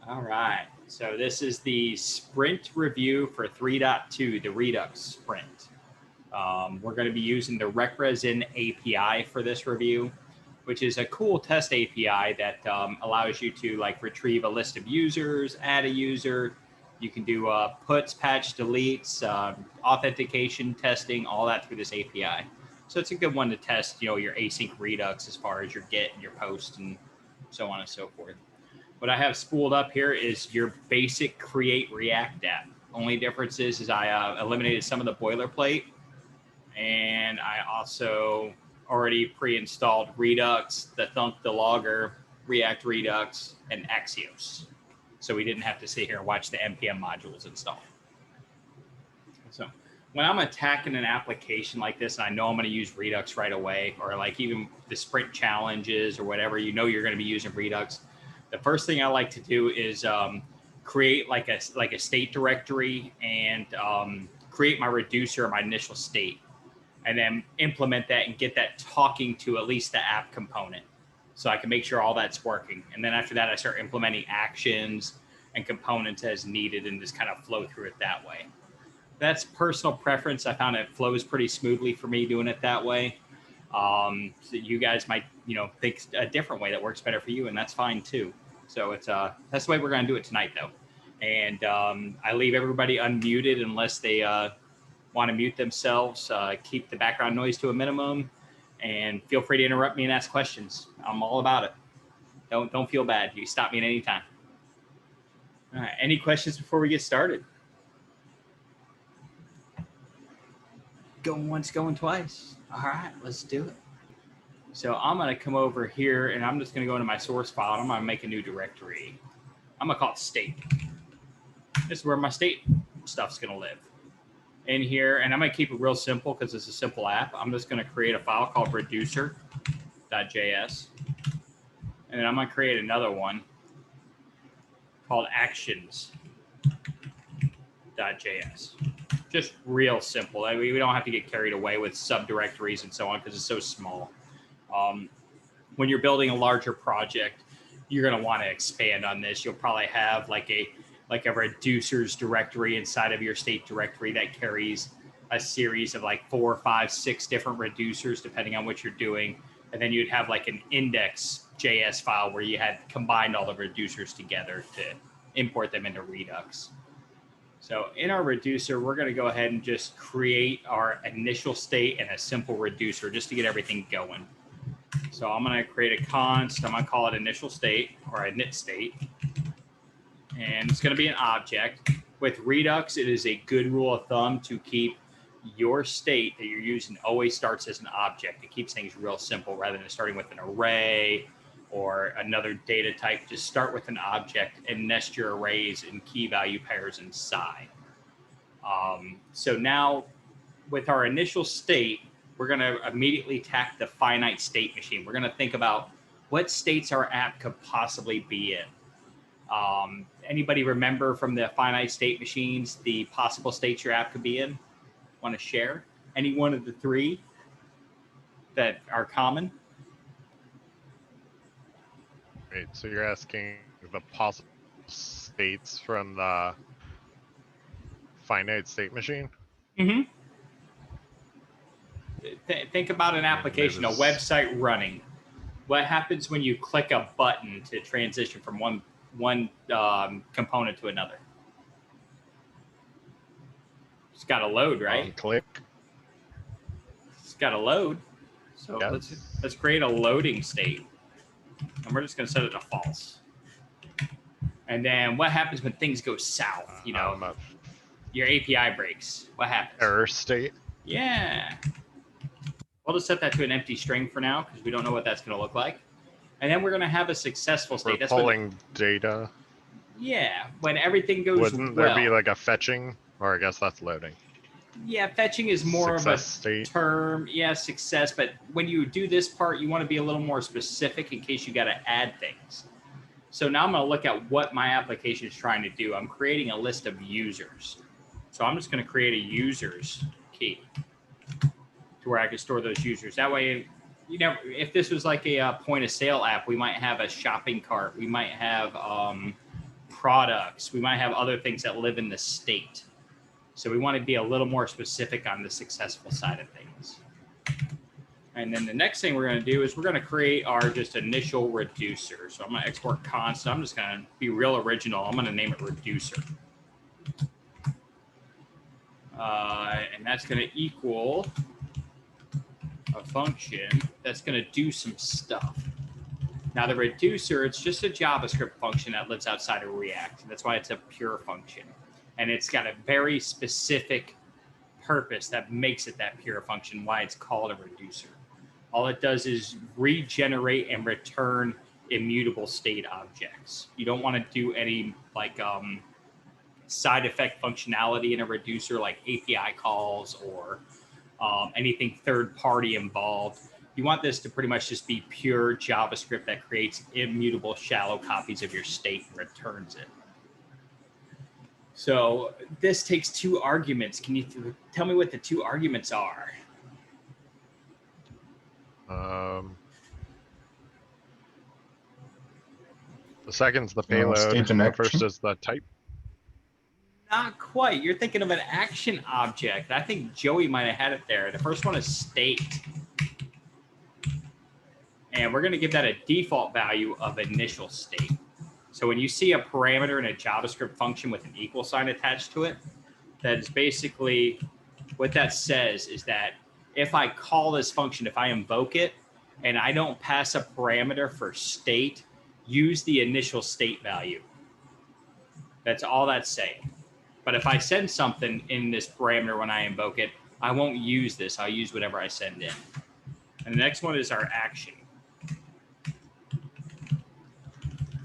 All right. So this is the sprint review for 3.2, the Redux sprint. We're going to be using the RecResin API for this review, which is a cool test API that allows you to like retrieve a list of users, add a user. You can do puts, patch, deletes, authentication, testing, all that through this API. So it's a good one to test, your async Redux as far as your get and your post and so on and so forth. What I have spooled up here is your basic create React app. Only difference is I eliminated some of the boilerplate, and I also already pre-installed Redux, the Thunk Dlogger, React Redux, and Axios. So we didn't have to sit here and watch the NPM modules install. So when I'm attacking an application like this, and I know I'm going to use Redux right away, or like even the sprint challenges or whatever, you're going to be using Redux. The first thing I like to do is create like a state directory and create my reducer or my initial state, and then implement that and get that talking to at least the app component, so I can make sure all that's working. And then after that, I start implementing actions and components as needed and just kind of flow through it that way. That's personal preference. I found it flows pretty smoothly for me doing it that way. So you guys might, think a different way that works better for you, and that's fine too. So it's that's the way we're going to do it tonight, though. And I leave everybody unmuted unless they want to mute themselves. Keep the background noise to a minimum, and feel free to interrupt me and ask questions. I'm all about it. Don't feel bad. You stop me at any time. All right. Any questions before we get started? Going once, going twice. All right, let's do it. So I'm going to come over here, and I'm just going to go into my source file, and I'm going to make a new directory. I'm going to call it state. This is where my state stuff's going to live. In here, and I'm going to keep it real simple because it's a simple app. I'm just going to create a file called reducer.js. And then I'm going to create another one called actions.js. Just real simple. I mean, we don't have to get carried away with subdirectories and so on because it's so small. When you're building a larger project, you're going to want to expand on this. You'll probably have like a reducers directory inside of your state directory that carries a series of like 4, 5, 6 different reducers depending on what you're doing. And then you'd have like an index.js file where you had combined all the reducers together to import them into Redux. So in our reducer, we're going to go ahead and just create our initial state and a simple reducer just to get everything going. So I'm going to create a const. I'm going to call it initial state or a init state. And it's going to be an object. With Redux, it is a good rule of thumb to keep your state that you're using always starts as an object. It keeps things real simple rather than starting with an array or another data type. Just start with an object and nest your arrays in key value pairs inside. So now with our initial state, we're going to immediately attack the finite state machine. We're going to think about what states our app could possibly be in. Anybody remember from the finite state machines the possible states your app could be in? Want to share? Any one of the 3 that are common? Wait, so you're asking the possible states from the finite state machine? Mm-hmm. Think about an application, a website running. What happens when you click a button to transition from one component to another? It's got to load, right? Click. It's got to load. So yes. let's create a loading state. And we're just going to set it to false. And then what happens when things go south? Your API breaks. What happens? Error state. Yeah. We'll just set that to an empty string for now because we don't know what that's going to look like. And then we're going to have a successful state. We're pulling data. Yeah, when everything goes Wouldn't there be like a fetching? Or I guess that's loading. Yeah, fetching is more success of a state. Term. Yeah, success. But when you do this part, you want to be a little more specific in case you got to add things. So now I'm going to look at what my application is trying to do. I'm creating a list of users. So I'm just going to create a users key to where I can store those users. That way, if this was like a point of sale app, we might have a shopping cart. We might have products. We might have other things that live in the state. So we want to be a little more specific on the successful side of things. And then the next thing we're going to do is we're going to create our just initial reducer. So I'm going to export const. I'm just going to be real original. I'm going to name it reducer. And that's going to equal a function that's going to do some stuff. Now the reducer, it's just a JavaScript function that lives outside of React. That's why it's a pure function. And it's got a very specific purpose that makes it that pure function, why it's called a reducer. All it does is regenerate and return immutable state objects. You don't want to do any like side effect functionality in a reducer like API calls or anything third party involved. You want this to pretty much just be pure JavaScript that creates immutable shallow copies of your state and returns it. So this takes two arguments. Can you tell me what the two arguments are? The second's the payload. State and The action. first is the type. Not quite. You're thinking of an action object. I think Joey might have had it there. The first one is state. And we're going to give that a default value of initial state. So when you see a parameter in a JavaScript function with an equal sign attached to it, that is basically what that says is that if I call this function, if I invoke it, and I don't pass a parameter for state, use the initial state value. That's all that's saying. But if I send something in this parameter when I invoke it, I won't use this. I'll use whatever I send in. And the next one is our action.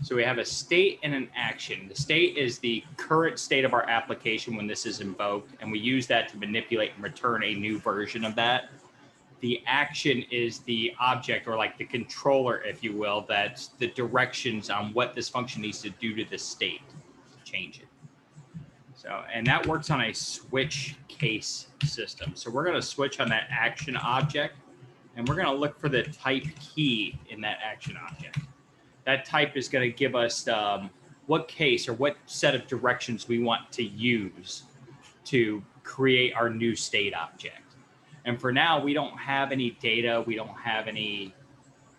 So we have a state and an action. The state is the current state of our application when this is invoked, and we use that to manipulate and return a new version of that. The action is the object, or like the controller, if you will, that's the directions on what this function needs to do to the state to change it. So, and that works on a switch case system. So we're going to switch on that action object, and we're going to look for the type key in that action object. That type is going to give us what case or what set of directions we want to use to create our new state object. And for now, we don't have any data. We don't have any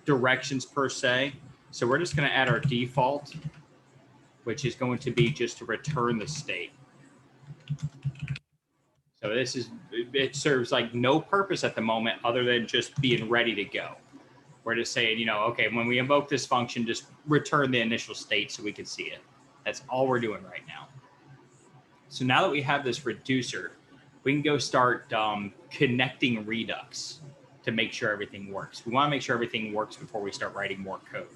directions per se. So we're just going to add our default, which is going to be just to return the state. So this is, it serves like no purpose at the moment other than just being ready to go. We're just saying, you know, okay, when we invoke this function, just return the initial state so we can see it. That's all we're doing right now. So now that we have this reducer, we can go start connecting Redux to make sure everything works. We want to make sure everything works before we start writing more code.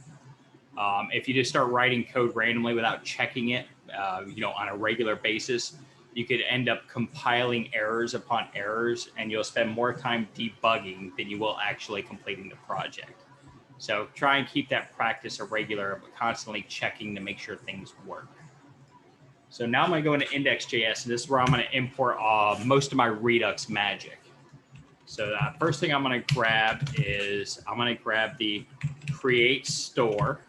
If you just start writing code randomly without checking it, you know, on a regular basis, you could end up compiling errors upon errors, and you'll spend more time debugging than you will actually completing the project. So try and keep that practice a regular, but constantly checking to make sure things work. So now I'm going to go into index.js, and this is where I'm going to import most of my Redux magic. So the first thing I'm going to grab is I'm going to grab the create store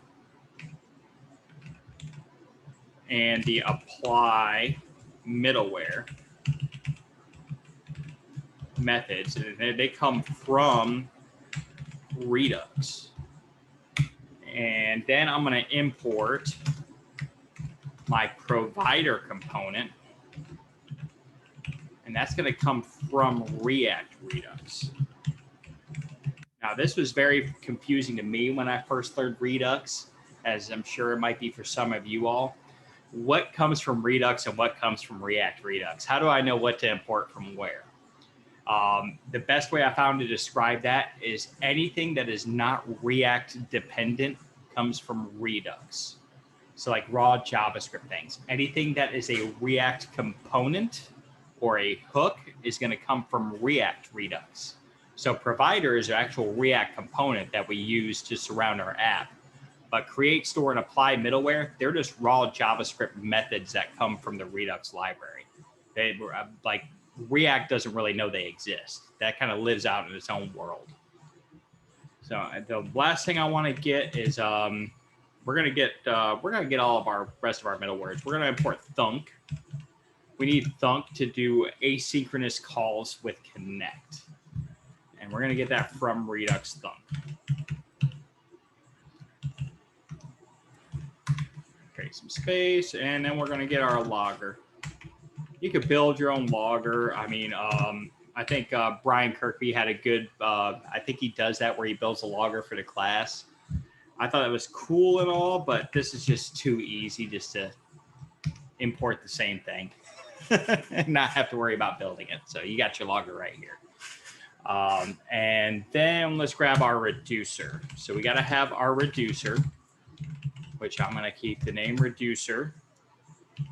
and the apply middleware methods, and they come from Redux. And then I'm going to import my provider component, and that's going to come from React Redux. Now, this was very confusing to me when I first learned Redux, as I'm sure it might be for some of you all. What comes from Redux and what comes from React Redux? How do I know what to import from where? The best way I found to describe that is anything that is not React dependent comes from Redux. So like raw JavaScript things. Anything that is a React component or a hook is going to come from React Redux. So provider is an actual React component that we use to surround our app. But create, store, and apply middleware, they're just raw JavaScript methods that come from the Redux library. They like React doesn't really know they exist. That kind of lives out in its own world. So the last thing I want to get is we're gonna get all of our rest of our middlewares. We're gonna import thunk. We need thunk to do asynchronous calls with connect, and we're gonna get that from Redux thunk. Create some space, and then we're gonna get our logger. You could build your own logger. I mean, I think Brian Kirkby had a good, I think he does that where he builds a logger for the class. I thought it was cool and all, but this is just too easy just to import the same thing and not have to worry about building it. So you got your logger right here. And then let's grab our reducer. So we got to have our reducer, which I'm going to keep the name reducer.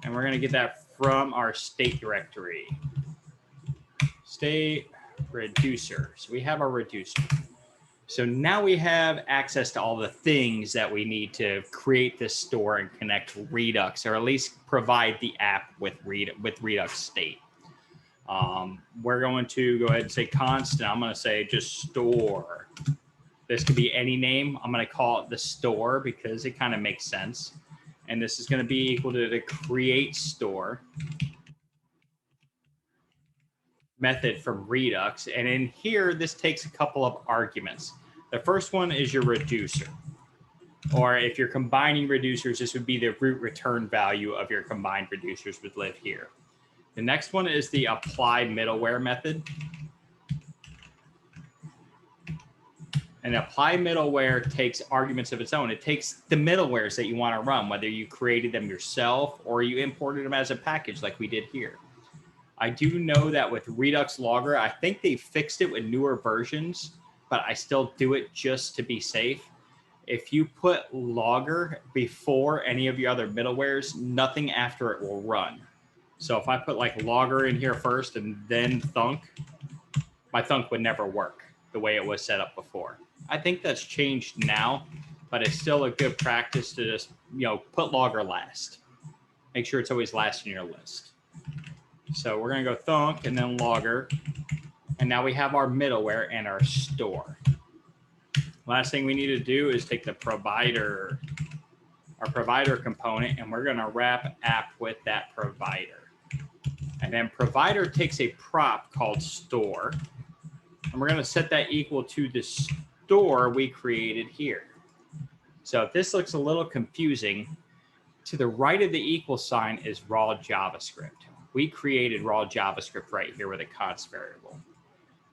And we're going to get that from our state directory. State reducer. So we have our reducer. So now we have access to all the things that we need to create this store and connect Redux, or at least provide the app with Redux state. We're going to go ahead and say constant. I'm going to say just store. This could be any name. I'm going to call it the store because it kind of makes sense. And this is going to be equal to the create store method from Redux. And in here, this takes a couple of arguments. The first one is your reducer. Or if you're combining reducers, this would be the root return value of your combined reducers would live here. The next one is the apply middleware method. And apply middleware takes arguments of its own. It takes the middlewares that you want to run, whether you created them yourself or you imported them as a package like we did here. I do know that with Redux Logger, I think they fixed it with newer versions, but I still do it just to be safe. If you put Logger before any of your other middlewares, nothing after it will run. So if I put like Logger in here first and then Thunk, my Thunk would never work the way it was set up before. I think that's changed now, but it's still a good practice to just, put Logger last. Make sure it's always last in your list. So we're going to go Thunk and then Logger. And now we have our middleware and our store. Last thing we need to do is take the provider, our provider component, and we're going to wrap app with that provider. And then provider takes a prop called store. And we're going to set that equal to the store we created here. So if this looks a little confusing, to the right of the equal sign is raw JavaScript. We created raw JavaScript right here with a const variable.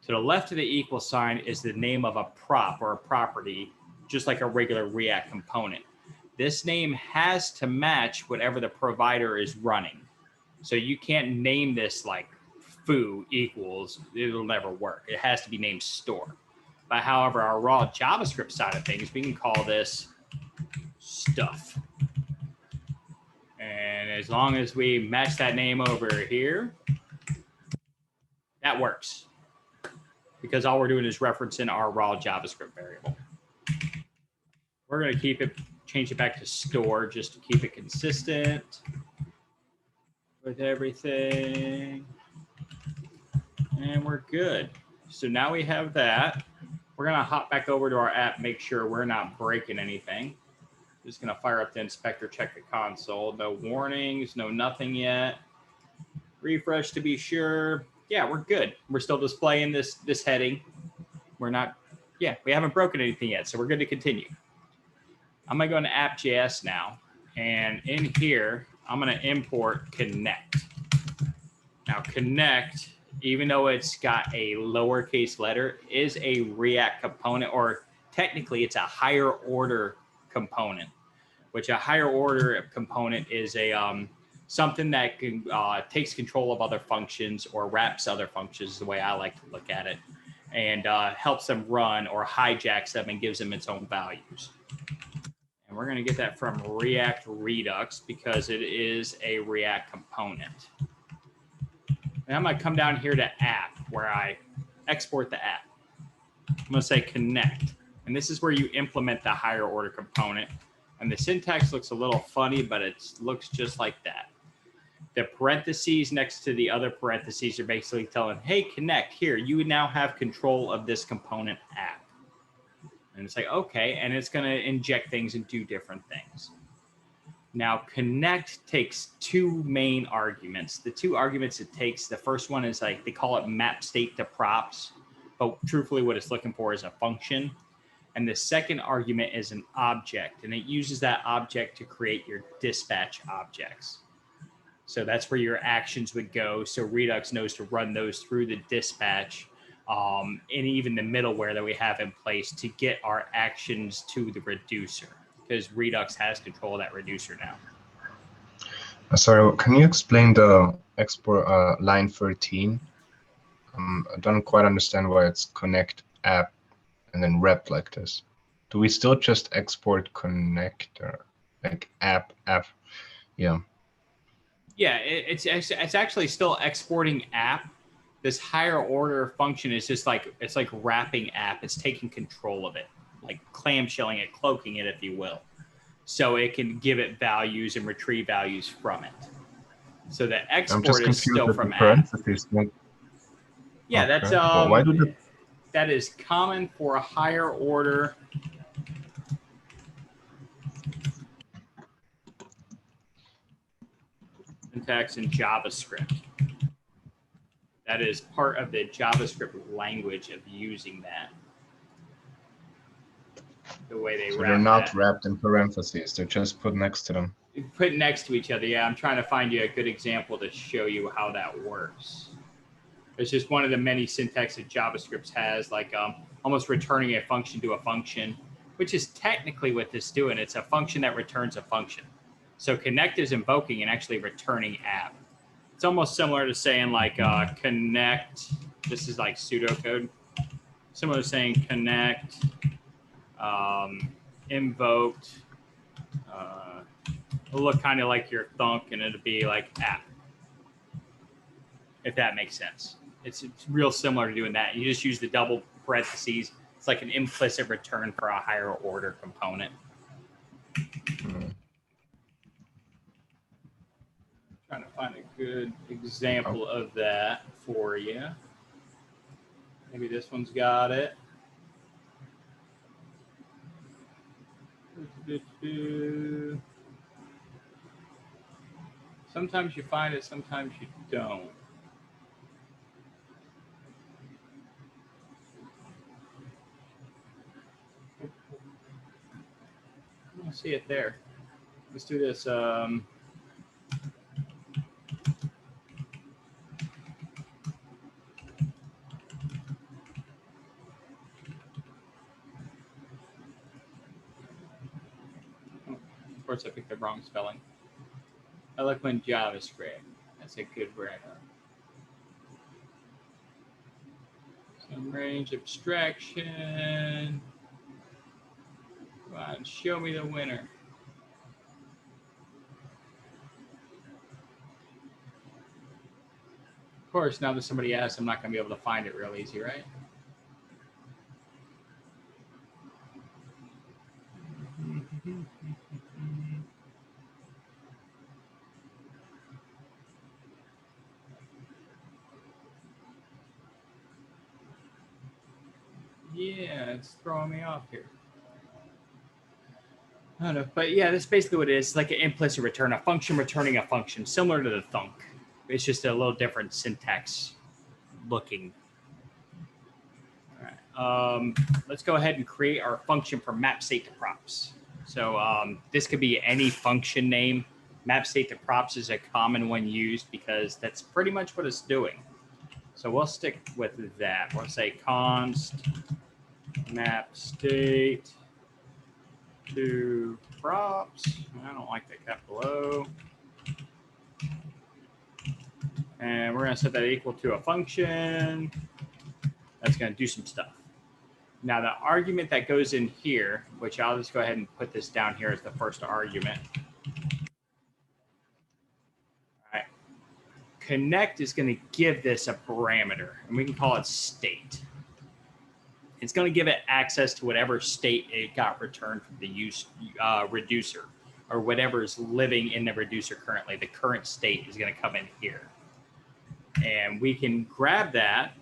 To the left of the equal sign is the name of a prop or a property, just like a regular React component. This name has to match whatever the provider is running. So you can't name this like foo equals, it'll never work. It has to be named store. But however, our raw JavaScript side of things, we can call this stuff. And as long as we match that name over here, that works. Because all we're doing is referencing our raw JavaScript variable. We're going to change it back to store just to keep it consistent with everything. And we're good. So now we have that. We're going to hop back over to our app, make sure we're not breaking anything. Just going to fire up the inspector, check the console. No warnings, no nothing yet. Refresh to be sure. Yeah, we're good. We're still displaying this heading. We're not, we haven't broken anything yet, so we're good to continue. I'm going to go into app.js now. And in here, I'm going to import connect. Now, connect, even though it's got a lowercase letter, is a React component, or technically it's a higher order component, which a higher order component is a something that can, takes control of other functions or wraps other functions, is the way I like to look at it, and helps them run or hijacks them and gives them its own values. And we're going to get that from React Redux because it is a React component. And I'm going to come down here to app where I export the app. I'm going to say connect. And this is where you implement the higher order component. And the syntax looks a little funny, but it looks just like that. The parentheses next to the other parentheses are basically telling, hey, connect here. You now have control of this component app. And it's like, okay, and it's going to inject things and do different things. Now, connect takes two main arguments. The two arguments it takes, the first one is like, they call it map state to props, but truthfully what it's looking for is a function. And the second argument is an object, and it uses that object to create your dispatch objects. So that's where your actions would go. So Redux knows to run those through the dispatch, and even the middleware that we have in place to get our actions to the reducer, because Redux has control of that reducer now. Sorry, can you explain the export line 13? I don't quite understand why it's connect app and then rep like this. Do we still just export connect or like app? Yeah. Yeah, it's actually still exporting app. This higher order function is just like, it's like wrapping app. It's taking control of it, like clamshelling it, cloaking it, if you will. So it can give it values and retrieve values from it. So the export is still from app. Yeah, okay. That's well, why do that is common for a higher order. Syntax in JavaScript. That is part of the JavaScript language of using that. The way they so wrap they're not that. wrapped in parentheses, they're just put next to them. Put next to each other. Yeah, I'm trying to find you a good example to show you how that works. It's just one of the many syntax that JavaScript has, like almost returning a function to a function, which is technically what this is doing. It's a function that returns a function. So connect is invoking and actually returning app. It's almost similar to saying like connect. This is like pseudocode. Similar to saying connect, invoked. It'll look kind of like your thunk, and it'll be like app. If that makes sense. It's real similar to doing that. You just use the double parentheses. It's like an implicit return for a higher order component. Trying to find a good example of that for you. Maybe this one's got it. Sometimes you find it, sometimes you don't. I don't see it there. Let's do this. Of course, I picked the wrong spelling. Eloquent JavaScript. That's a good word. Some range abstraction. Come on, show me the winner. Of course, now that somebody asked, I'm not going to be able to find it real easy, right? Yeah, it's throwing me off here. I don't know, but yeah, that's basically what it is. It's like an implicit return, a function returning a function, similar to the thunk. It's just a little different syntax looking. All right, let's go ahead and create our function for map state to props. So this could be any function name. Map state to props is a common one used because that's pretty much what it's doing. So we'll stick with that. We'll say const map state to props. I don't like that capital O. And we're going to set that equal to a function. That's going to do some stuff. Now the argument that goes in here, which I'll just go ahead and put this down here as the first argument. All right. Connect is going to give this a parameter, and we can call it state. It's going to give it access to whatever state it got returned from the reducer, or whatever is living in the reducer currently. The current state is going to come in here. And we can grab that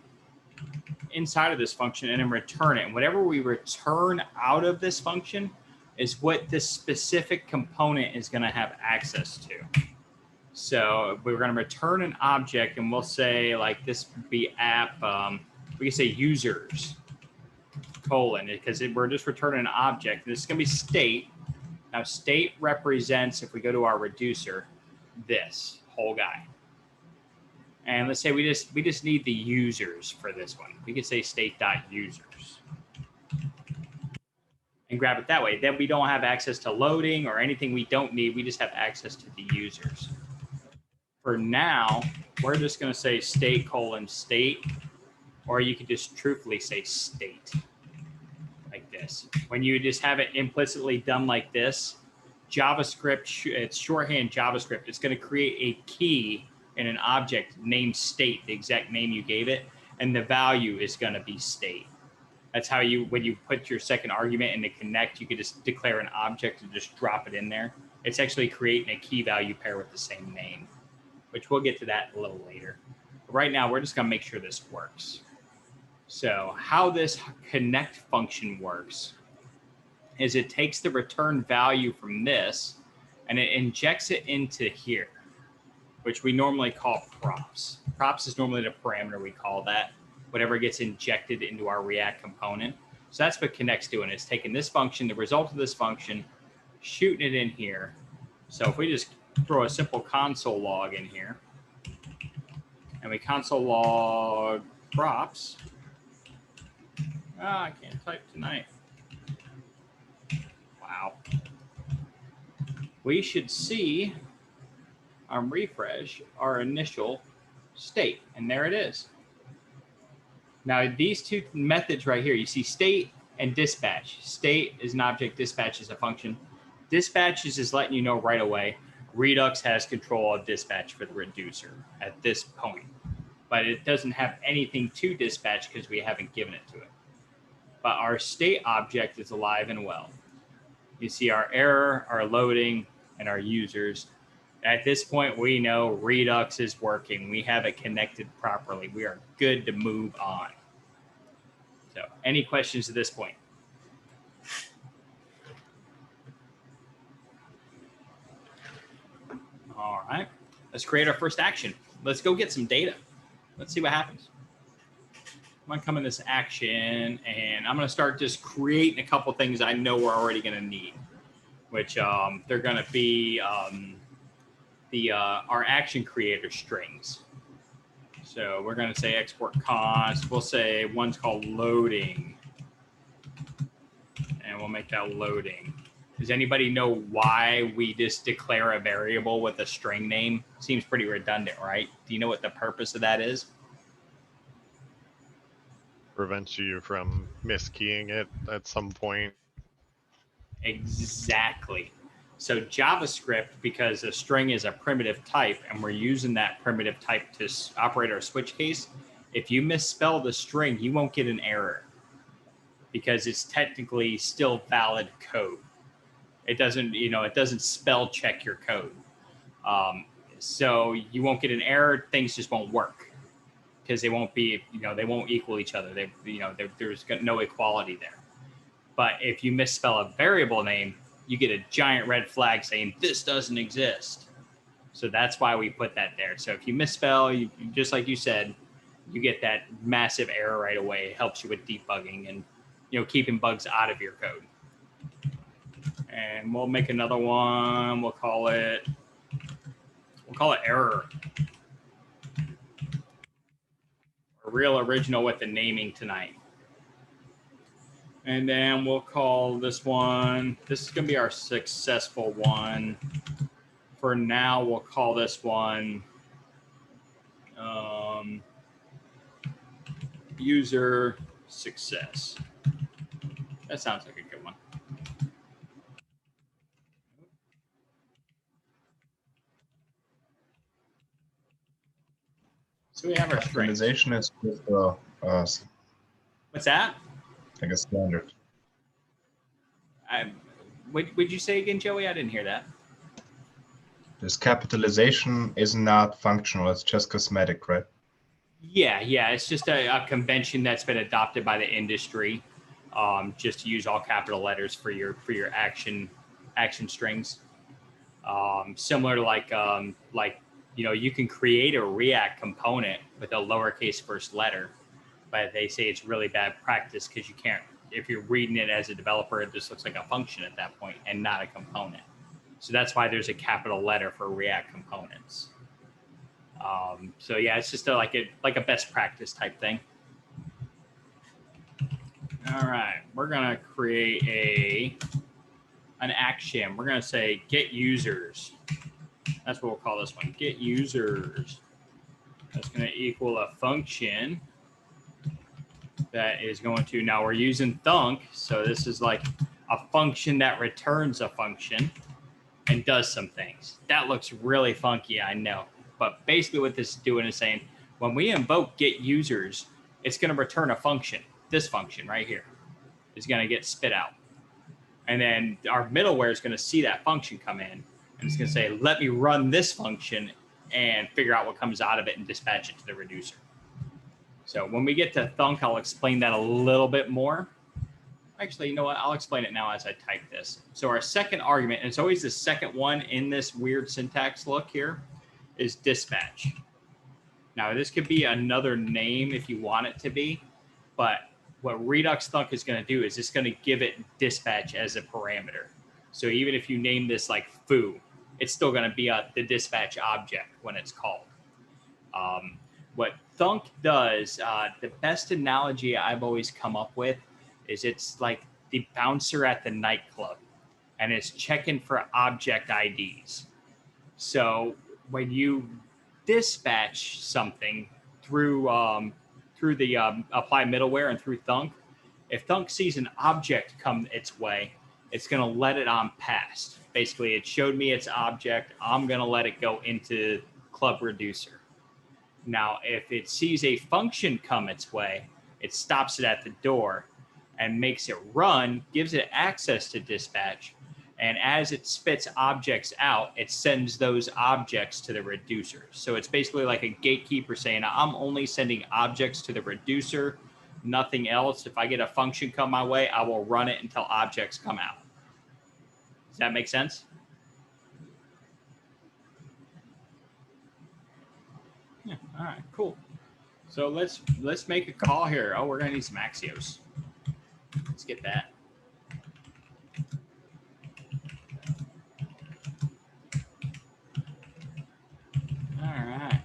inside of this function and then return it. And whatever we return out of this function is what this specific component is going to have access to. So we're going to return an object, and we'll say like this would be app. We can say users colon, because we're just returning an object. This is going to be state. Now state represents, if we go to our reducer, this whole guy. And let's say we just need the users for this one. We could say state.users and grab it that way. Then we don't have access to loading or anything we don't need. We just have access to the users. For now, we're just going to say state colon state, or you could just truthfully say state like this. When you just have it implicitly done like this, JavaScript, it's shorthand JavaScript. It's going to create a key in an object named state, the exact name you gave it, and the value is going to be state. That's how you, when you put your second argument in the connect, you could just declare an object and just drop it in there. It's actually creating a key value pair with the same name, which we'll get to that a little later. But right now, we're just going to make sure this works. So how this connect function works is it takes the return value from this and it injects it into here, which we normally call props. Props is normally the parameter we call that, whatever gets injected into our React component. So that's what connect's doing. It's taking this function, the result of this function, shooting it in here. So if we just throw a simple console log in here, and we console log props. I can't type tonight. Wow. We should see on refresh our initial state, and there it is. Now these two methods right here, you see state and dispatch. State is an object, dispatch is a function. Dispatch is just letting you know right away Redux has control of dispatch for the reducer at this point, but it doesn't have anything to dispatch because we haven't given it to it. But our state object is alive and well. You see our error, our loading, and our users. At this point, we know Redux is working. We have it connected properly. We are good to move on. So any questions at this point? All right, let's create our first action. Let's go get some data. Let's see what happens. I'm gonna come in this action and I'm gonna start just creating a couple things I know we're already gonna need, which they're gonna be our action creator strings. So we're gonna say export const. We'll say one's called loading, and we'll make that loading. Does anybody know why we just declare a variable with a string name? Seems pretty redundant, right? Do you know what the purpose of that is? Prevents you from miskeying it at some point. Exactly. So JavaScript, because a string is a primitive type and we're using that primitive type to operate our switch case, if you misspell the string, you won't get an error because it's technically still valid code. It doesn't, it doesn't spell check your code. So you won't get an error. Things just won't work because they won't be, they won't equal each other. There's no equality there. But if you misspell a variable name, you get a giant red flag saying this doesn't exist. So that's why we put that there. So if you misspell, just like you said, you get that massive error right away. It helps you with debugging and keeping bugs out of your code. And we'll make another one. We'll call it error. We're real original with the naming tonight. And then we'll call this one, this is going to be our successful one. For now, we'll call this one user success. That sounds like a good one. So we have our strings. Capitalization is just What's that? like a standard. Would you say again, Joey? I didn't hear that. This capitalization is not functional. It's just cosmetic, right? Yeah. It's just a convention that's been adopted by the industry, just to use all capital letters for your action strings. Similar to like you can create a React component with a lowercase first letter, but they say it's really bad practice because you can't. If you're reading it as a developer, it just looks like a function at that point and not a component. So that's why there's a capital letter for React components. So yeah, it's just like a best practice type thing. All right, we're gonna create an action. We're gonna say get users. That's what we'll call this one. Get users. That's gonna equal a function that is going to, now we're using thunk, so this is like a function that returns a function and does some things. That looks really funky, I know. But basically what this is doing is saying, when we invoke get users, it's going to return a function. This function right here is going to get spit out. And then our middleware is going to see that function come in, and it's going to say, let me run this function and figure out what comes out of it and dispatch it to the reducer. So when we get to thunk, I'll explain that a little bit more. Actually, you know what? I'll explain it now as I type this. So our second argument, and it's always the second one in this weird syntax look here, is dispatch. Now, this could be another name if you want it to be, but what Redux thunk is going to do is it's going to give it dispatch as a parameter. So even if you name this like foo, it's still going to be the dispatch object when it's called. What thunk does, the best analogy I've always come up with is it's like the bouncer at the nightclub, and it's checking for object IDs. So when you dispatch something through the apply middleware and through thunk, if thunk sees an object come its way, it's going to let it on past. Basically, it showed me its object. I'm going to let it go into club reducer. Now, if it sees a function come its way, it stops it at the door and makes it run, gives it access to dispatch. And as it spits objects out, it sends those objects to the reducer. So it's basically like a gatekeeper saying, I'm only sending objects to the reducer, nothing else. If I get a function come my way, I will run it until objects come out. Does that make sense? Yeah, all right, cool. So let's make a call here. Oh, we're gonna need some Axios. Let's get that. All right.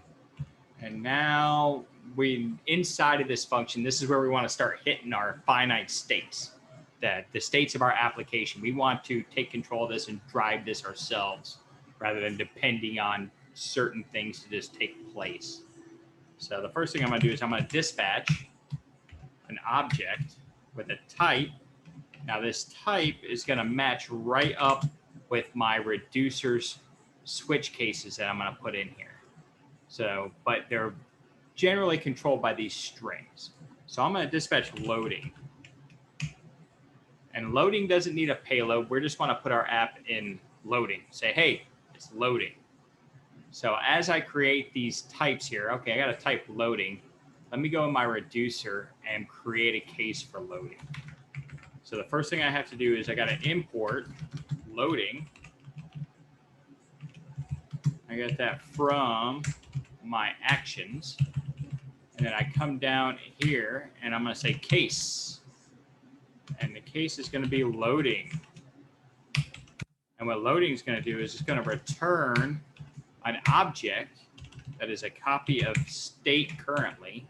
And now inside of this function, this is where we want to start hitting our finite states, the states of our application. We want to take control of this and drive this ourselves rather than depending on certain things to just take place. So the first thing I'm going to do is I'm going to dispatch an object with a type. Now this type is going to match right up with my reducer's switch cases that I'm going to put in here. So, but they're generally controlled by these strings. So I'm going to dispatch loading. And loading doesn't need a payload. We just want to put our app in loading. Say, hey, it's loading. So as I create these types here, okay, I got to type loading. Let me go in my reducer and create a case for loading. So the first thing I have to do is I got to import loading. I got that from my actions. And then I come down here and I'm going to say case. And the case is going to be loading. And what loading is going to do is it's going to return an object that is a copy of state currently.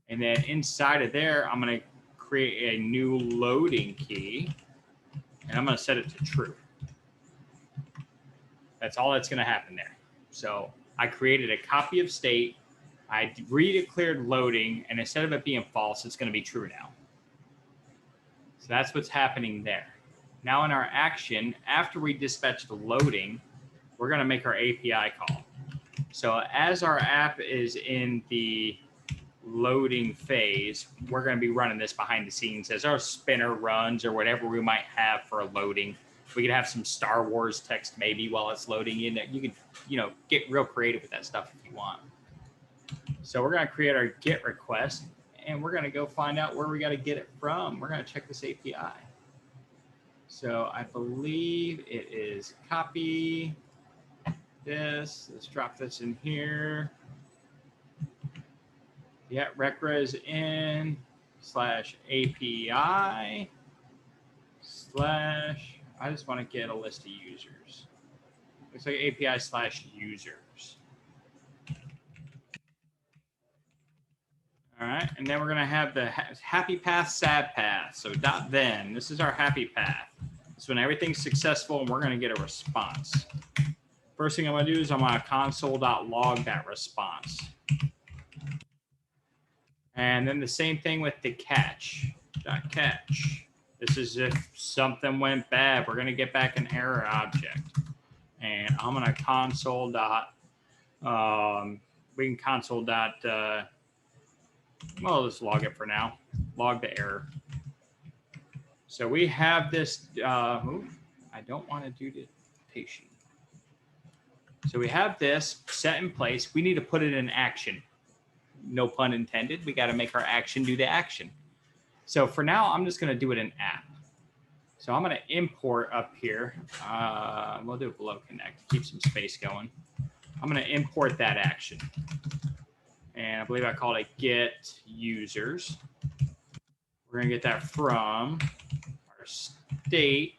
And then inside of there, I'm going to create a new loading key. And I'm going to set it to true. That's all that's going to happen there. So I created a copy of state. I redeclared loading. And instead of it being false, it's going to be true now. So that's what's happening there. Now in our action, after we dispatch the loading, we're going to make our API call. So as our app is in the loading phase, we're going to be running this behind the scenes as our spinner runs or whatever we might have for loading. We could have some Star Wars text maybe while it's loading. You can, get real creative with that stuff if you want. So we're going to create our GET request, and we're going to go find out where we got to get it from. We're going to check this API. So I believe it is copy this. Let's drop this in here. Yeah, recres in /API/ I just want to get a list of users. Looks like API/users. All right, and then we're going to have the happy path, sad path. So .then, this is our happy path. This is when everything's successful and we're going to get a response. First thing I'm going to do is I'm going to console.log that response. And then the same thing with the catch. .catch. This is if something went bad, we're going to get back an error object. And I'm going to console. We can console. Well, let's log it for now. Log the error. So we have this. I don't want to do the patient. So we have this set in place. We need to put it in action. No pun intended. We got to make our action do the action. So for now, I'm just going to do it in app. So I'm going to import up here. We'll do it below connect. Keep some space going. I'm going to import that action. And I believe I called it get users. We're going to get that from our state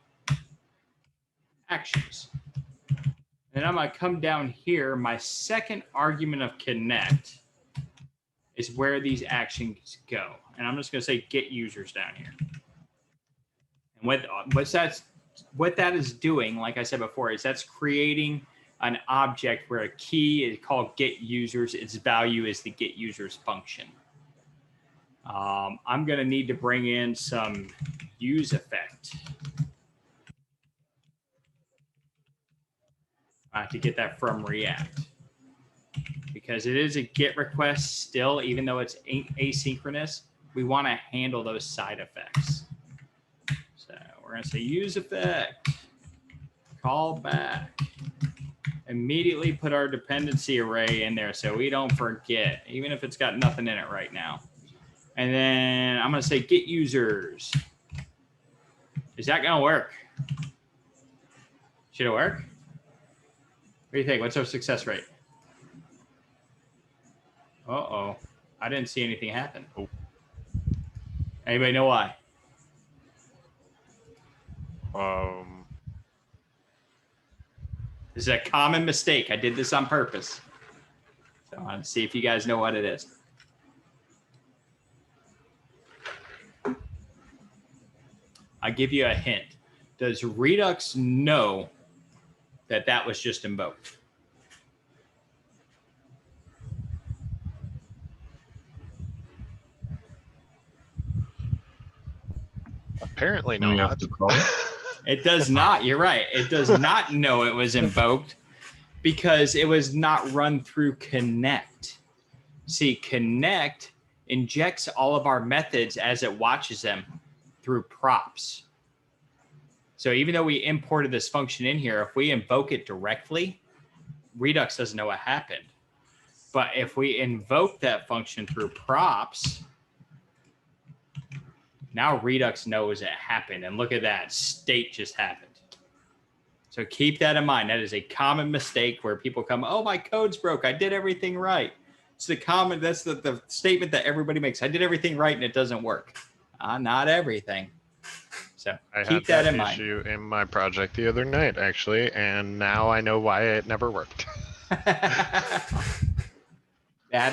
actions. And I'm going to come down here. My second argument of connect is where these actions go. And I'm just going to say get users down here. And what that is doing, like I said before, is that's creating an object where a key is called get users. Its value is the get users function. I'm going to need to bring in some use effect. I have to get that from React because it is a GET request still, even though it's asynchronous. We want to handle those side effects. So we're going to say use effect, call back. Immediately put our dependency array in there so we don't forget, even if it's got nothing in it right now. And then I'm going to say get users. Is that going to work? Should it work? What do you think? What's our success rate? Uh-oh. I didn't see anything happen. Oh. Anybody know why? This is a common mistake. I did this on purpose. So I want to see if you guys know what it is. I'll give you a hint. Does Redux know that that was just invoked? Apparently not. It does not. You're right. It does not know it was invoked because it was not run through connect. See, connect injects all of our methods as it watches them through props. So even though we imported this function in here, if we invoke it directly, Redux doesn't know what happened. But if we invoke that function through props, now Redux knows it happened. And look at that, state just happened. So keep that in mind. That is a common mistake where people come, oh, my code's broke. I did everything right. It's the common, that's the statement that everybody makes. I did everything right and it doesn't work. Not everything. So keep that in mind. I had that issue in my project the other night, actually, and now I know why it never worked. That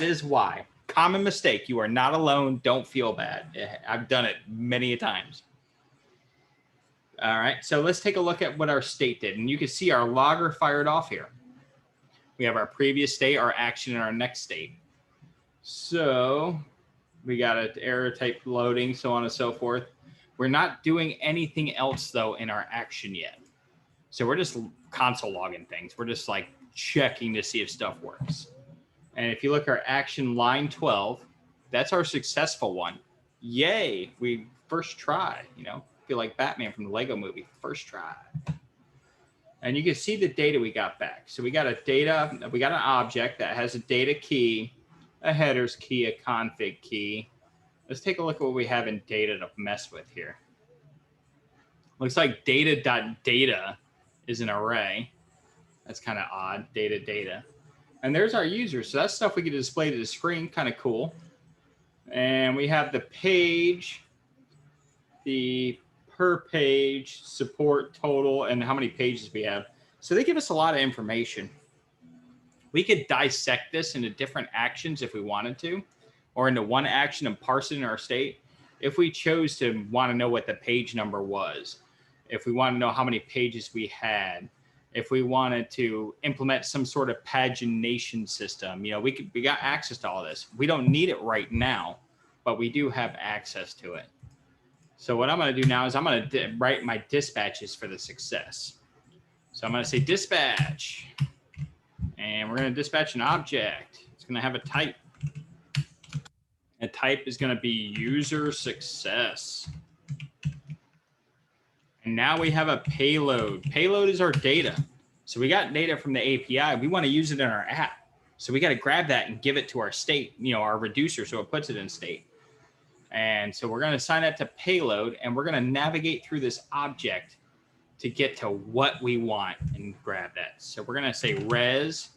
is why. Common mistake. You are not alone. Don't feel bad. I've done it many times. All right. So let's take a look at what our state did. And you can see our logger fired off here. We have our previous state, our action, and our next state. So we got an error type loading, so on and so forth. We're not doing anything else, though, in our action yet. So we're just console logging things. We're just like checking to see if stuff works. And if you look at our action line 12, that's our successful one. Yay, we first try, you know, feel like Batman from the Lego movie, first try. And you can see the data we got back. So we got an object that has a data key a headers key, a config key. Let's take a look at what we have in data to mess with here. Looks like data.data is an array. That's kind of odd, data. And there's our user. So that's stuff we can display to the screen, kind of cool. And we have the page, the per page, support total, and how many pages we have. So they give us a lot of information. We could dissect this into different actions if we wanted to, or into one action and parse it in our state. If we chose to want to know what the page number was, if we want to know how many pages we had, if we wanted to implement some sort of pagination system, we got access to all this. We don't need it right now, but we do have access to it. So what I'm going to do now is I'm going to write my dispatches for the success. So I'm going to say dispatch, and we're going to dispatch an object. It's going to have a type. A type is going to be user success. And now we have a payload. Payload is our data. So we got data from the API. We want to use it in our app. So we got to grab that and give it to our state, our reducer, so it puts it in state. And so we're going to assign that to payload, and we're going to navigate through this object to get to what we want and grab that. So we're going to say res.data.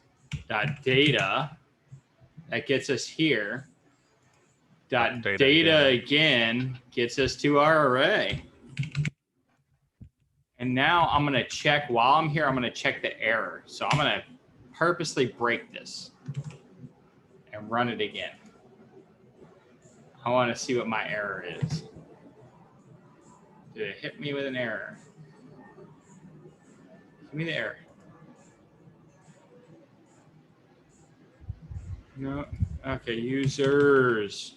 That gets us here. Data again gets us to our array. And now I'm going to check, while I'm here, I'm going to check the error. So I'm going to purposely break this and run it again. I want to see what my error is. Did it hit me with an error? Give me the error. No. Okay, users.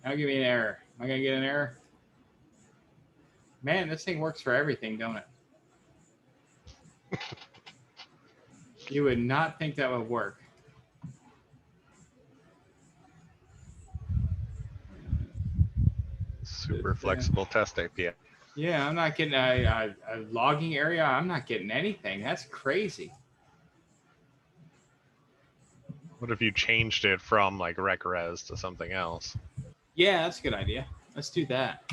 Now give me an error. Am I going to get an error? Man, this thing works for everything, don't it? You would not think that would work. Super flexible test API. Yeah, I'm not getting a logging area. I'm not getting anything. That's crazy. What if you changed it from like rec-res to something else? Yeah, that's a good idea. Let's do that.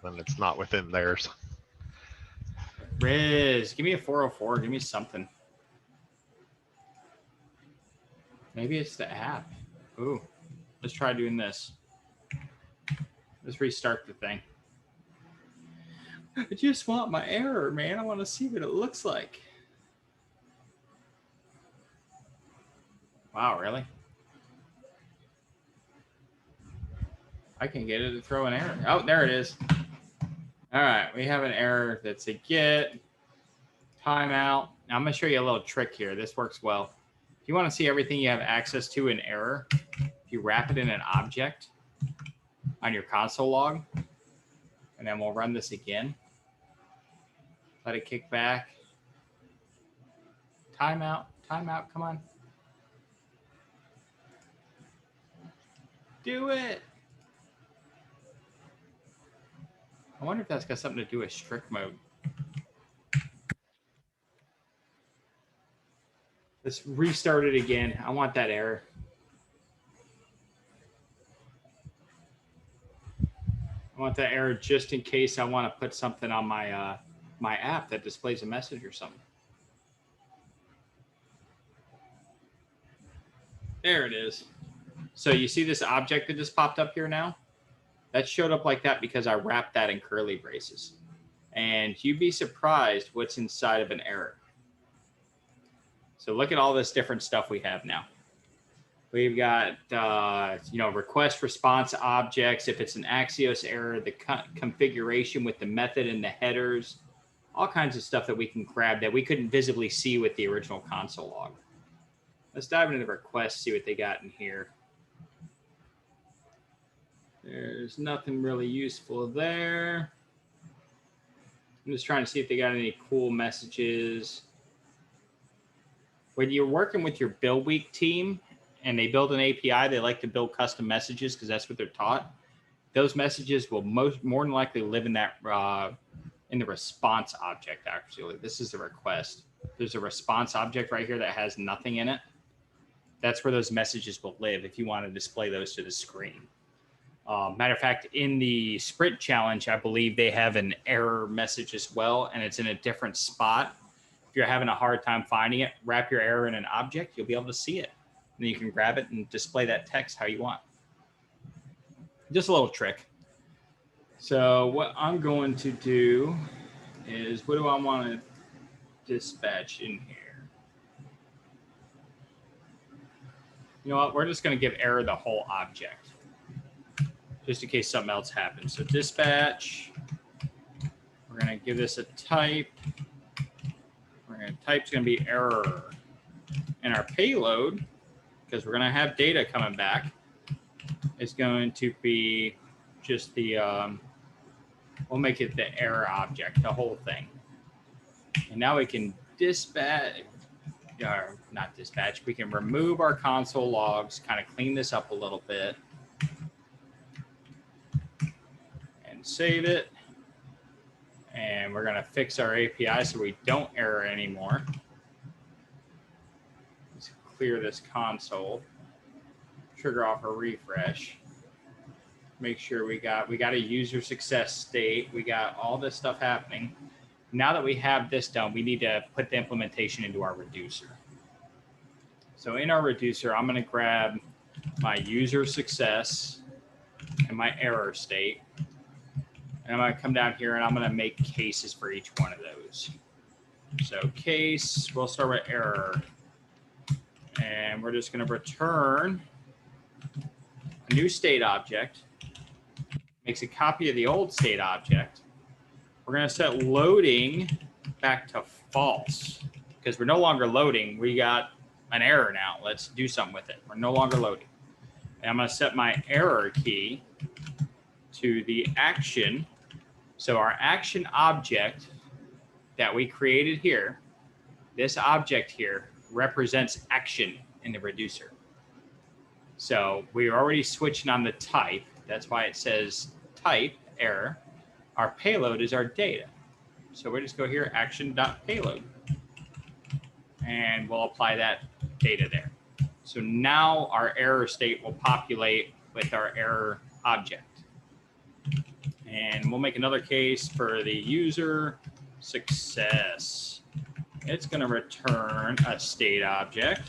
Then it's not within theirs. Riz, give me a 404. Give me something. Maybe it's the app. Ooh, let's try doing this. Let's restart the thing. I just want my error, man. I want to see what it looks like. Wow, really? I can get it to throw an error. Oh, there it is. All right, we have an error that's a get, timeout. Now I'm going to show you a little trick here. This works well. If you want to see everything you have access to in error, if you wrap it in an object on your console log, and then we'll run this again. Let it kick back. Timeout, timeout, come on. Do it. I wonder if that's got something to do with strict mode. Let's restart it again. I want that error. I want that error just in case I want to put something on my my app that displays a message or something. There it is. So you see this object that just popped up here now? That showed up like that because I wrapped that in curly braces. And you'd be surprised what's inside of an error. So look at all this different stuff we have now. We've got, request response objects. If it's an Axios error, the configuration with the method and the headers, all kinds of stuff that we can grab that we couldn't visibly see with the original console log. Let's dive into the request, see what they got in here. There's nothing really useful there. I'm just trying to see if they got any cool messages. When you're working with your build week team and they build an API, they like to build custom messages because that's what they're taught. Those messages will more than likely live in that in the response object. Actually, this is the request. There's a response object right here that has nothing in it. That's where those messages will live if you want to display those to the screen. Matter of fact, in the sprint challenge, I believe they have an error message as well, and it's in a different spot. If you're having a hard time finding it, wrap your error in an object, you'll be able to see it. And then you can grab it and display that text how you want. Just a little trick. So what I'm going to do is, what do I want to dispatch in here? You know what? We're just going to give error the whole object, just in case something else happens. So dispatch, we're going to give this a type. We're going to type's going to be error. And our payload, because we're going to have data coming back, is going to be just the, we'll make it the error object, the whole thing. And now we can dispatch, or not dispatch, we can remove our console logs, kind of clean this up a little bit, and save it. And we're going to fix our API so we don't error anymore. Let's clear this console, trigger off a refresh, make sure we got a user success state, we got all this stuff happening. Now that we have this done, we need to put the implementation into our reducer. So in our reducer, I'm going to grab my user success and my error state. And I'm going to come down here and I'm going to make cases for each one of those. So case, we'll start with error. And we're just going to return a new state object. Makes a copy of the old state object. We're going to set loading back to false because we're no longer loading. We got an error now. Let's do something with it. We're no longer loading. And I'm going to set my error key to the action. So our action object that we created here, this object here represents action in the reducer. So we're already switching on the type. That's why it says type error. Our payload is our data. So we just go here, action.payload. And we'll apply that data there. So now our error state will populate with our error object. And we'll make another case for the user success. It's going to return a state object.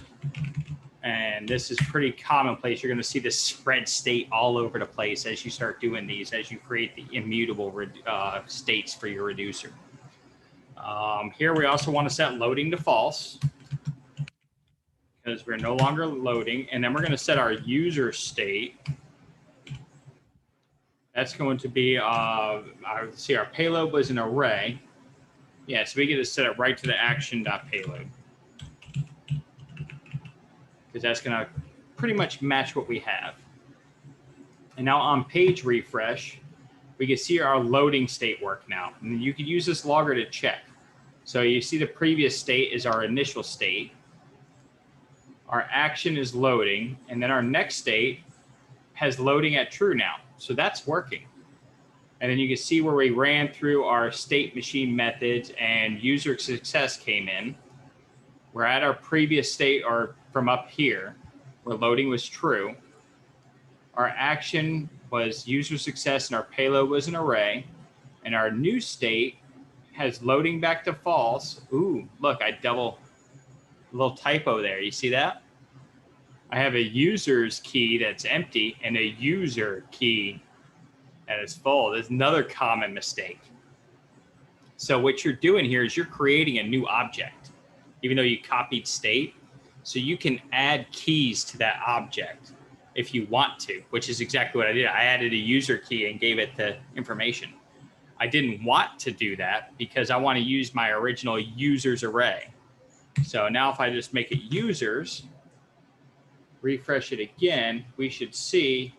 And this is pretty commonplace. You're going to see this spread state all over the place as you start doing these, as you create the immutable states for your reducer. Here we also want to set loading to false because we're no longer loading. And then we're going to set our user state. That's going to be, see, our payload was an array. Yeah, so we get to set it right to the action.payload. Because that's going to pretty much match what we have. And now on page refresh, we can see our loading state work now. And you could use this logger to check. So you see the previous state is our initial state. Our action is loading. And then our next state has loading at true now. So that's working. And then you can see where we ran through our state machine methods and user success came in. We're at our previous state, or from up here, where loading was true. Our action was user success and our payload was an array. And our new state has loading back to false. Ooh, look, I double, a little typo there. You see that? I have a user's key that's empty and a user key that is full. There's another common mistake. So what you're doing here is you're creating a new object, even though you copied state. So you can add keys to that object if you want to, which is exactly what I did. I added a user key and gave it the information. I didn't want to do that because I want to use my original users array. So now if I just make it users, refresh it again, we should see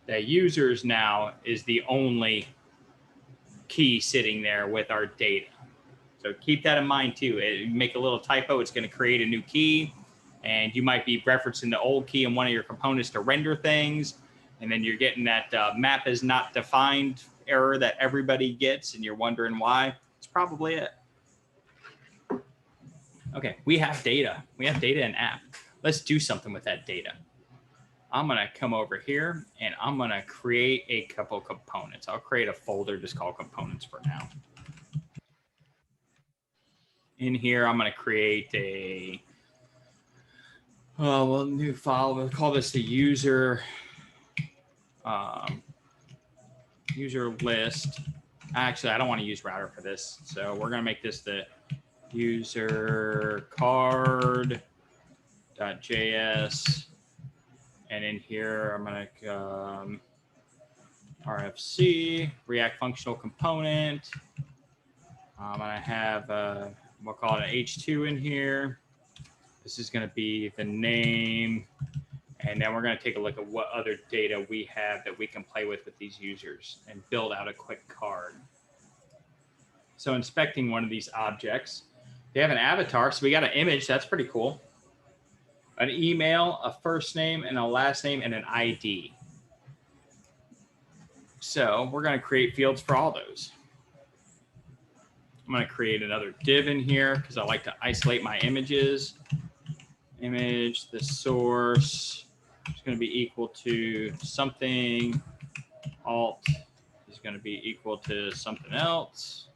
that users now is the only key sitting there with our data. So keep that in mind too. Make a little typo, it's going to create a new key, and you might be referencing the old key in one of your components to render things, and then you're getting that map is not defined error that everybody gets, and you're wondering why. It's probably it. Okay, we have data. We have data in app. let's do something with that data. I'm going to come over here and I'm going to create a couple components. I'll create a folder just called components for now. In here, I'm going to create a new file. We'll call this the user user list. Actually, I don't want to use router for this. So we're going to make this the user card.js. And in here, I'm going to RFC, React functional component. I'm going to have, we'll call it an H2 in here. This is going to be the name. And then we're going to take a look at what other data we have that we can play with these users and build out a quick card. So inspecting one of these objects, they have an avatar. So we got an image. That's pretty cool. An email, a first name, and a last name, and an ID. So we're going to create fields for all those. I'm going to create another div in here because I like to isolate my images. Image, the source is going to be equal to something. Alt is going to be equal to something else.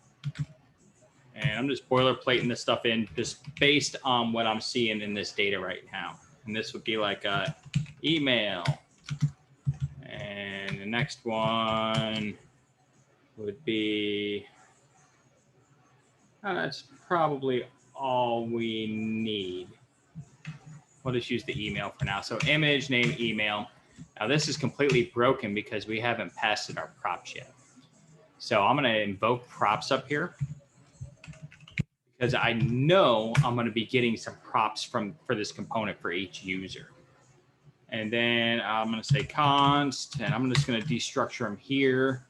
And I'm just boilerplating this stuff in just based on what I'm seeing in this data right now. And this would be like a email. And the next one would be, that's probably all we need. We'll just use the email for now. So image, name, email. Now this is completely broken because we haven't passed it our props yet. So I'm going to invoke props up here because I know I'm going to be getting some props for this component for each user. And then I'm going to say const, and I'm just going to destructure them here.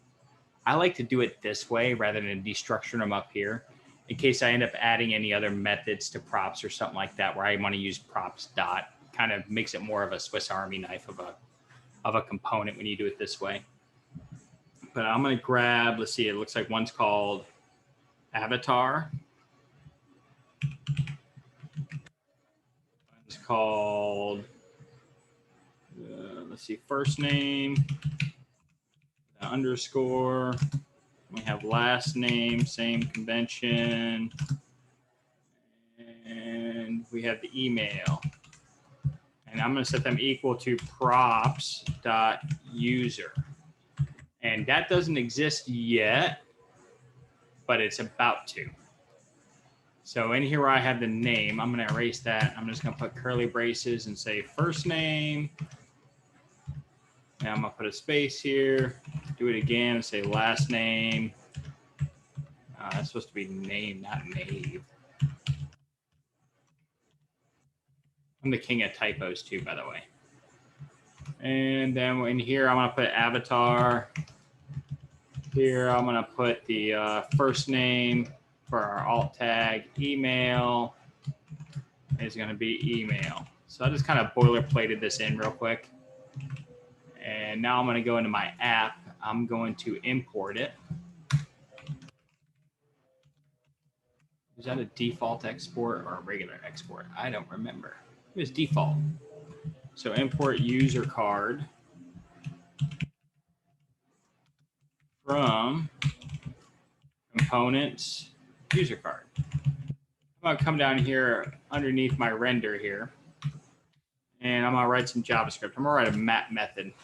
I like to do it this way rather than destructuring them up here in case I end up adding any other methods to props or something like that where I want to use props dot. Kind of makes it more of a Swiss Army knife of a component when you do it this way. But I'm going to grab, let's see, it looks like one's called avatar. One's called, let's see, first name, underscore. We have last name, same convention. And we have the email. And I'm going to set them equal to props.user. And that doesn't exist yet, but it's about to. So in here where I have the name, I'm going to erase that. I'm just going to put curly braces and say first name. And I'm going to put a space here. Do it again and say last name. That's supposed to be name, not nave. I'm the king of typos too, by the way. And then in here, I'm going to put avatar. Here, I'm going to put the first name for our alt tag. Email is going to be email. So I just kind of boilerplated this in real quick. And now I'm going to go into my app. I'm going to import it. Is that a default export or a regular export? I don't remember. It was default. So import user card from components user card. I'm going to come down here underneath my render here, and I'm going to write some JavaScript. I'm going to write a map method.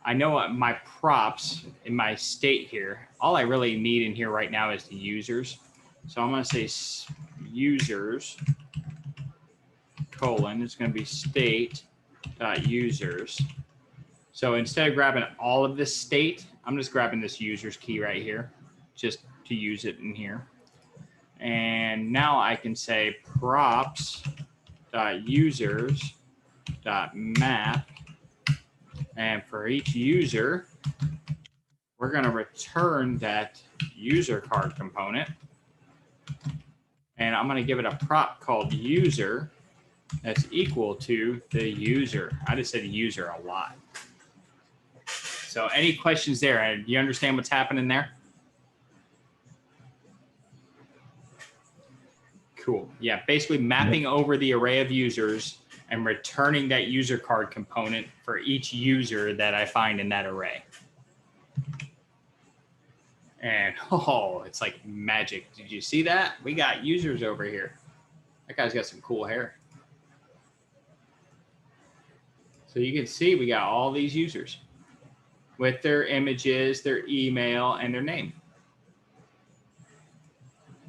I know what my props in my state here, all I really need in here right now is the users. So I'm going to say users, colon, it's going to be state.users. So instead of grabbing all of this state, I'm just grabbing this users key right here, just to use it in here. And now I can say props.users.map. And for each user, we're going to return that user card component. And I'm going to give it a prop called user that's equal to the user. I just said user a lot. So any questions there? Do you understand what's happening there? Cool. Yeah, basically mapping over the array of users and returning that user card component for each user that I find in that array. And oh, it's like magic. Did you see that? We got users over here. That guy's got some cool hair. So you can see we got all these users with their images, their email, and their name.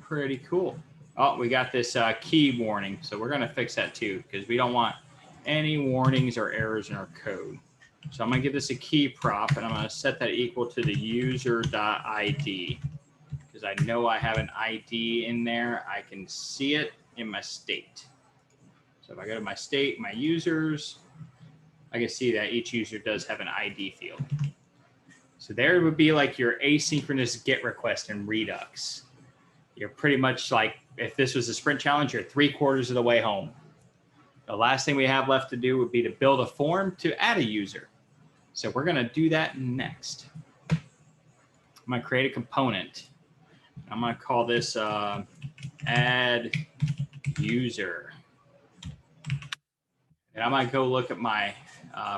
Pretty cool. Oh, we got this key warning. So we're going to fix that too, because we don't want any warnings or errors in our code. So I'm going to give this a key prop, and I'm going to set that equal to the user.id, because I know I have an ID in there. I can see it in my state. So if I go to my state, my users, I can see that each user does have an ID field. So there would be like your asynchronous GET request in Redux. You're pretty much like, if this was a sprint challenge, you're 3/4 of the way home. The last thing we have left to do would be to build a form to add a user. So we're going to do that next. I'm going to create a component. I'm going to call this add user. And I'm going to go look at my,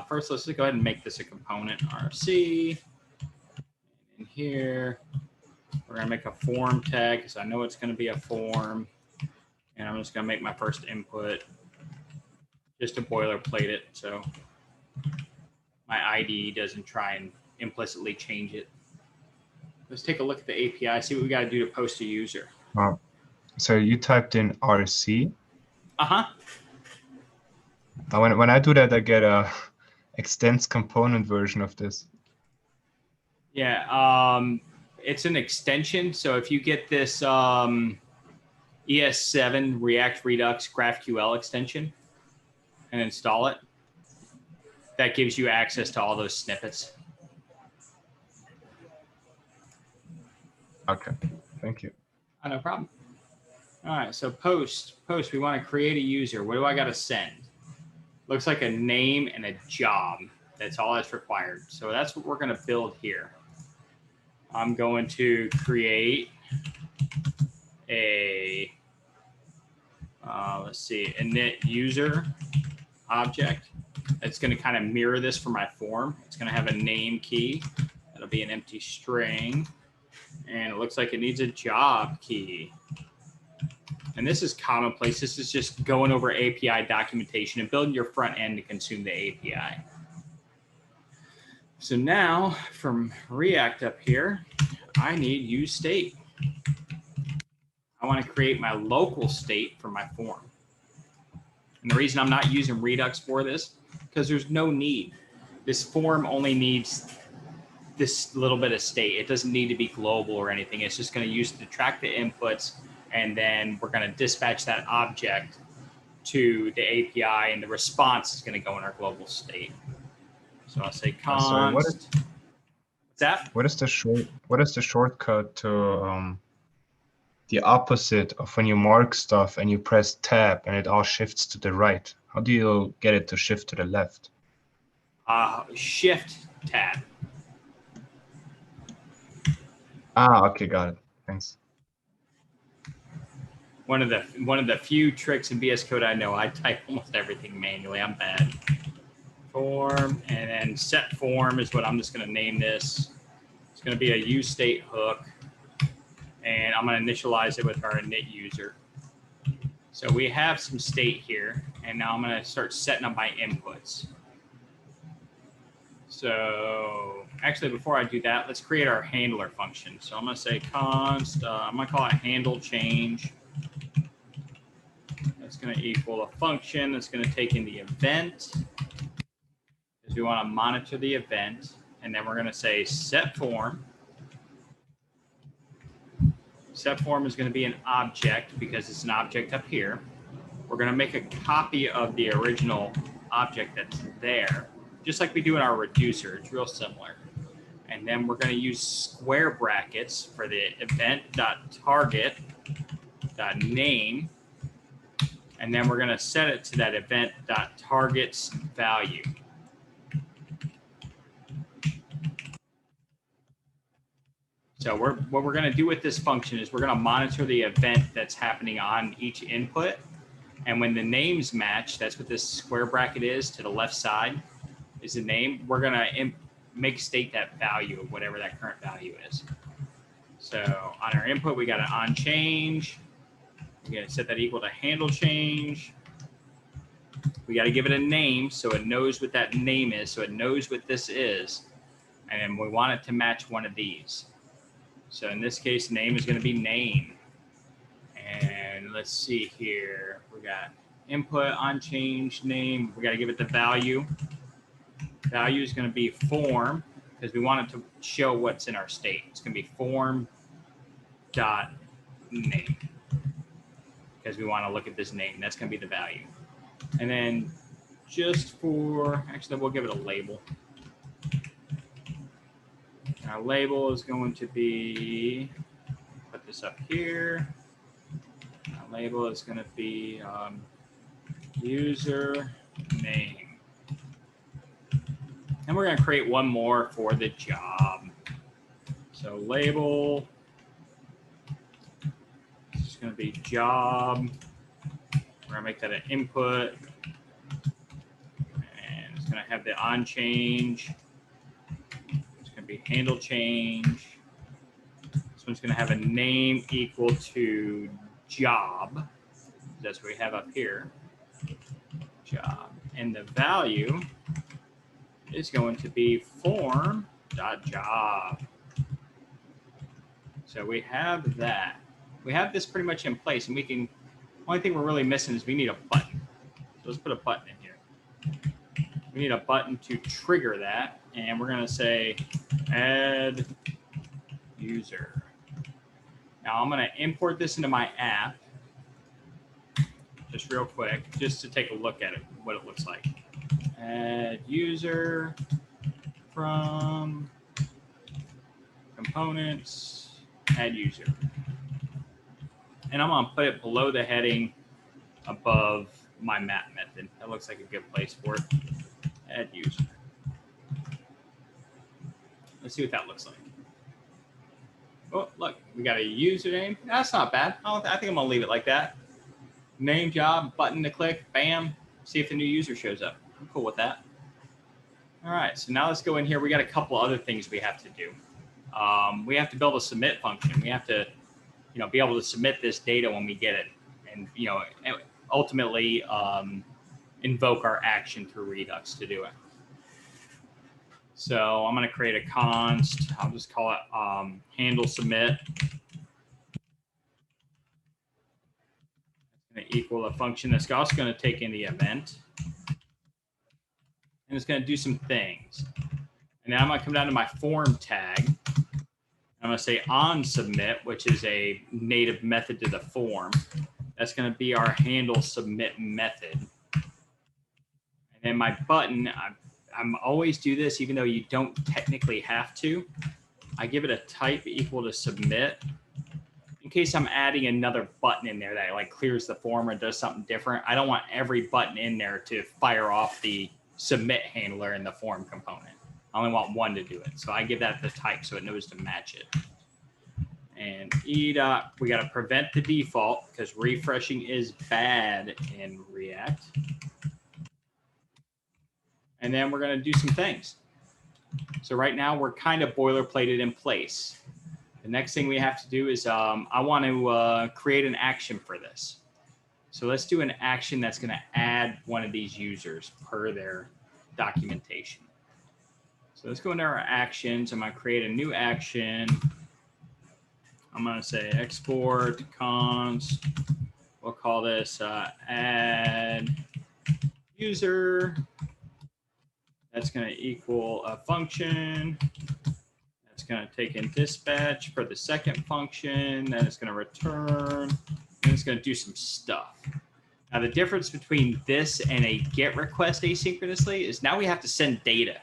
first, let's just go ahead and make this a component, RC. In here, we're going to make a form tag because I know it's going to be a form. And I'm just going to make my first input just to boilerplate it, so my ID doesn't try and implicitly change it. Let's take a look at the API, see what we got to do to post a user. So you typed in RC? Uh-huh. When I do that, I get a extends component version of this. Yeah, it's an extension. So if you get this ES7 React Redux GraphQL extension and install it, that gives you access to all those snippets. Okay, thank you. Oh, no problem. All right, so post, we want to create a user. What do I got to send? Looks like a name and a job. That's all that's required. So that's what we're going to build here. I'm going to create a, let's see, init user object. It's going to kind of mirror this for my form. It's going to have a name key. That'll be an empty string. And it looks like it needs a job key. And this is commonplace. This is just going over API documentation and building your front end to consume the API. So now from React up here, I need use state. I want to create my local state for my form. And the reason I'm not using Redux for this, because there's no need. This form only needs this little bit of state. It doesn't need to be global or anything. It's just going to use to track the inputs, and then we're going to dispatch that object to the API, and the response is going to go in our global state. So I'll say const. Sorry, what's that? What is the shortcut to the opposite of when you mark stuff and you press tab and it all shifts to the right? How do you get it to shift to the left? Shift tab. Ah, okay, got it. Thanks. One of the few tricks in VS Code I know. I type almost everything manually. I'm bad. Form, and then set form is what I'm just going to name this. It's going to be a use state hook, and I'm going to initialize it with our init user. So we have some state here, and now I'm going to start setting up my inputs. So actually, before I do that, let's create our handler function. So I'm going to say const, I'm going to call it handle change. That's going to equal a function that's going to take in the event, because we want to monitor the event. And then we're going to say set form. Set form is going to be an object because it's an object up here. We're going to make a copy of the original object that's there, just like we do in our reducer. It's real similar. And then we're going to use square brackets for the event.target.name. And then we're going to set it to that event.target's value. So what we're going to do with this function is we're going to monitor the event that's happening on each input. And when the names match, that's what this square bracket is to the left side, is the name. We're going to make state that value of whatever that current value is. So on our input, we got an on change. We're going to set that equal to handle change. We got to give it a name so it knows what that name is, so it knows what this is. And then we want it to match one of these. So in this case, name is going to be name. And let's see here. We got input, on change, name. We got to give it the value. Value is going to be form, because we want it to show what's in our state. It's going to be form dot name, because we want to look at this name. That's going to be the value. And then just for, actually, we'll give it a label. Our label is going to be, put this up here. Our label is going to be user name. And we're going to create one more for the job. So label, it's going to be job. We're going to make that an input. And it's going to have the on change. It's going to be handle change. This one's going to have a name equal to job. That's what we have up here. Job. And the value is going to be form.job. So we have that. We have this pretty much in place, and we can, only thing we're really missing is we need a button. So let's put a button in here. We need a button to trigger that, and we're going to say add user. Now I'm going to import this into my app just real quick, just to take a look at it, what it looks like. Add user from components, add user. And I'm going to put it below the heading above my map method. That looks like a good place for it. Add user. Let's see what that looks like. Oh, look, we got a username. That's not bad. I think I'm going to leave it like that. Name, job, button to click, bam. See if the new user shows up. I'm cool with that. All right, so now let's go in here. We got a couple other things we have to do. We have to build a submit function. We have to, be able to submit this data when we get it, and ultimately invoke our action through Redux to do it. So I'm going to create a const. I'll just call it handle submit. It's going to equal a function that's also going to take in the event. And it's going to do some things. And now I'm going to come down to my form tag. I'm going to say on submit, which is a native method to the form. That's going to be our handle submit method. And then my button, I'm always do this, even though you don't technically have to. I give it a type equal to submit, in case I'm adding another button in there that like clears the form or does something different. I don't want every button in there to fire off the submit handler in the form component. I only want one to do it. So I give that the type so it knows to match it. And we got to prevent the default because refreshing is bad in React. And then we're going to do some things. So right now we're kind of boilerplated in place. The next thing we have to do is I want to create an action for this. So let's do an action that's going to add one of these users per their documentation. So let's go into our actions. I'm going to create a new action. I'm going to say export const. We'll call this add user. That's going to equal a function. That's going to take in dispatch for the second function. Then it's going to return. And it's going to do some stuff. Now, the difference between this and a GET request asynchronously is now we have to send data.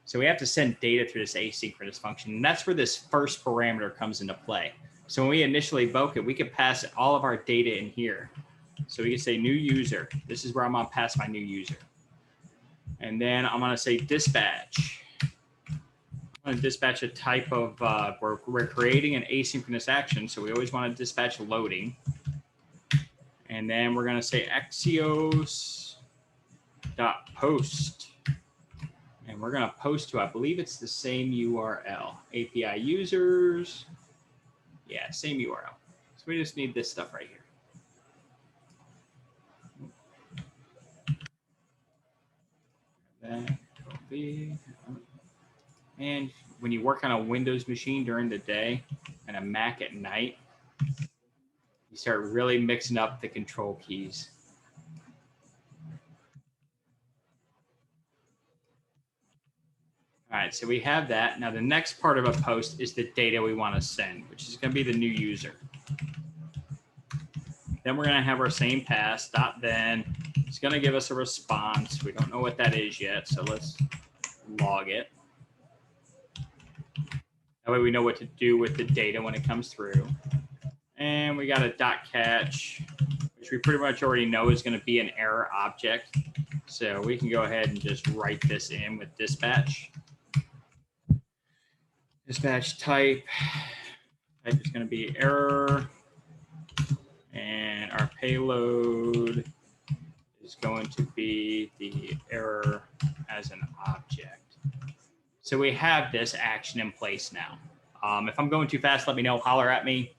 So we have to send data through this asynchronous function. And that's where this first parameter comes into play. So when we initially invoke it, we can pass all of our data in here. So we can say new user. This is where I'm going to pass my new user. And then I'm going to say dispatch. I'm going to dispatch a type of, we're creating an asynchronous action. So we always want to dispatch loading. And then we're going to say axios.post. And we're going to post to, I believe it's the same URL. API users. Yeah, same URL. So we just need this stuff right here. That will be. And when you work on a Windows machine during the day and a Mac at night, you start really mixing up the control keys. All right, so we have that. Now the next part of a post is the data we want to send, which is going to be the new user. Then we're going to have our same pass, .then. It's going to give us a response. We don't know what that is yet, so let's log it. That way we know what to do with the data when it comes through. And we got a .catch, which we pretty much already know is going to be an error object. So we can go ahead and just write this in with dispatch. Dispatch type is going to be error. And our payload is going to be the error as an object. So we have this action in place now. If I'm going too fast, let me know. Holler at me.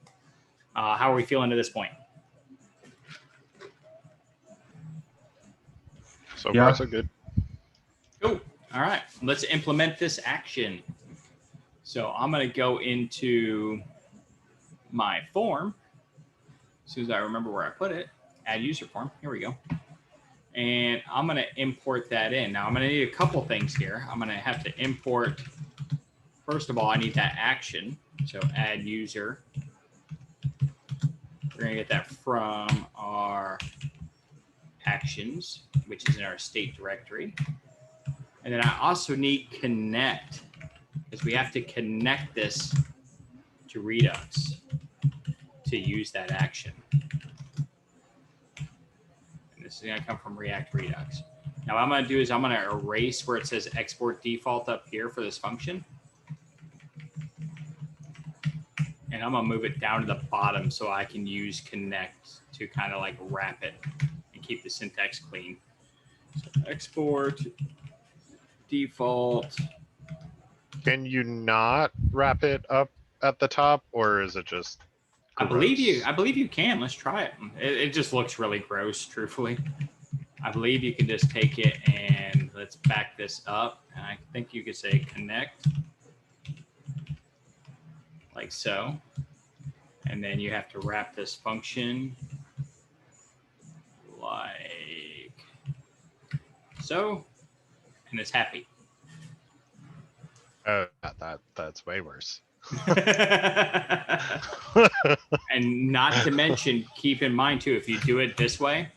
How are we feeling to this point? So far, so good. Cool. All right. Let's implement this action. So I'm going to go into my form. As soon as I remember where I put it, add user form. Here we go. And I'm going to import that in. Now I'm going to need a couple things here. I'm going to have to import, first of all, I need that action. So add user. We're going to get that from our actions, which is in our state directory. And then I also need connect, because we have to connect this to Redux to use that action. And this is going to come from React Redux. Now what I'm going to do is I'm going to erase where it says export default up here for this function. And I'm going to move it down to the bottom so I can use connect to kind of like wrap it and keep the syntax clean. So export default. Can you not wrap it up at the top, or is it just gross? I believe you can. Let's try it. It just looks really gross, truthfully. I believe you can just take it and let's back this up. And I think you could say connect like so. And then you have to wrap this function like so. And it's happy. Oh, that's way worse. And not to mention, keep in mind too, if you do it this way,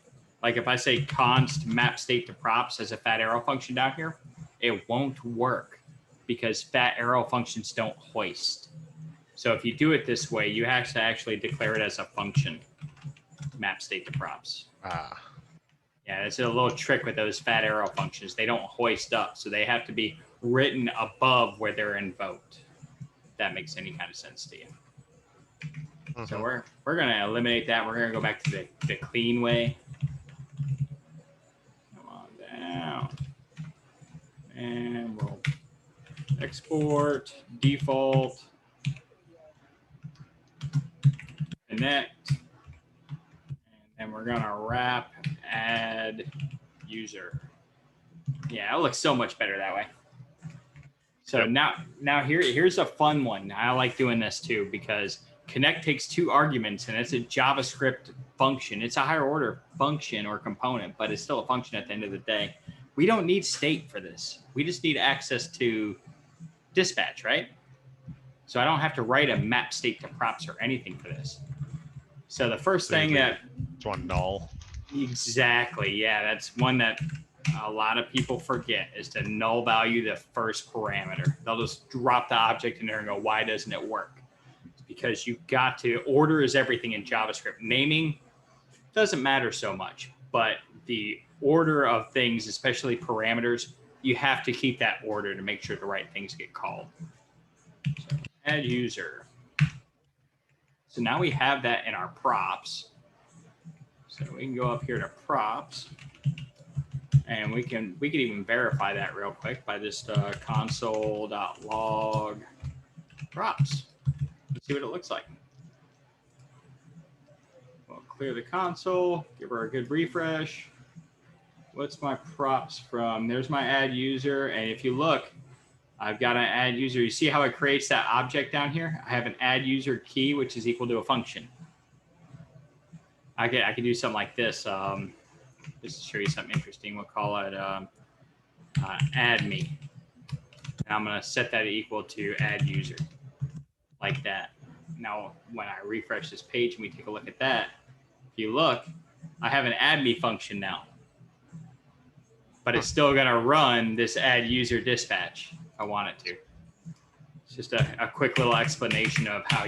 like if I say const map state to props as a fat arrow function down here, it won't work because fat arrow functions don't hoist. So if you do it this way, you have to actually declare it as a function, map state to props. Ah. Yeah, it's a little trick with those fat arrow functions. They don't hoist up, so they have to be written above where they're invoked. If that makes any kind of sense to you. Mm-hmm. So we're going to eliminate that. We're going to go back to the clean way. Come on down. And we'll export default. Connect. And we're going to wrap add user. Yeah, it looks so much better that way. So now here's a fun one. I like doing this too because connect takes two arguments and it's a JavaScript function. It's a higher order function or component, but it's still a function at the end of the day. We don't need state for this. We just need access to dispatch, right? So I don't have to write a map state to props or anything for this. So the first thing that it's one null. Exactly. Yeah, that's one that a lot of people forget is to null value the first parameter. They'll just drop the object in there and go, why doesn't it work? It's because you've got to, order is everything in JavaScript. Naming doesn't matter so much, but the order of things, especially parameters, you have to keep that order to make sure the right things get called. So add user. So now we have that in our props. So So we can go up here to props, and we can even verify that real quick by just console.log props. Let's see what it looks like. We'll clear the console, give her a good refresh. What's my props from? There's my add user, and if you look, I've got an add user. You see how it creates that object down here? I have an add user key, which is equal to a function. I can do something like this. Just to show you something interesting, we'll call it add me. And I'm going to set that equal to add user, like that. Now, when I refresh this page and we take a look at that, if you look, I have an add me function now. But it's still going to run this add user dispatch if I want it to. It's just a quick little explanation of how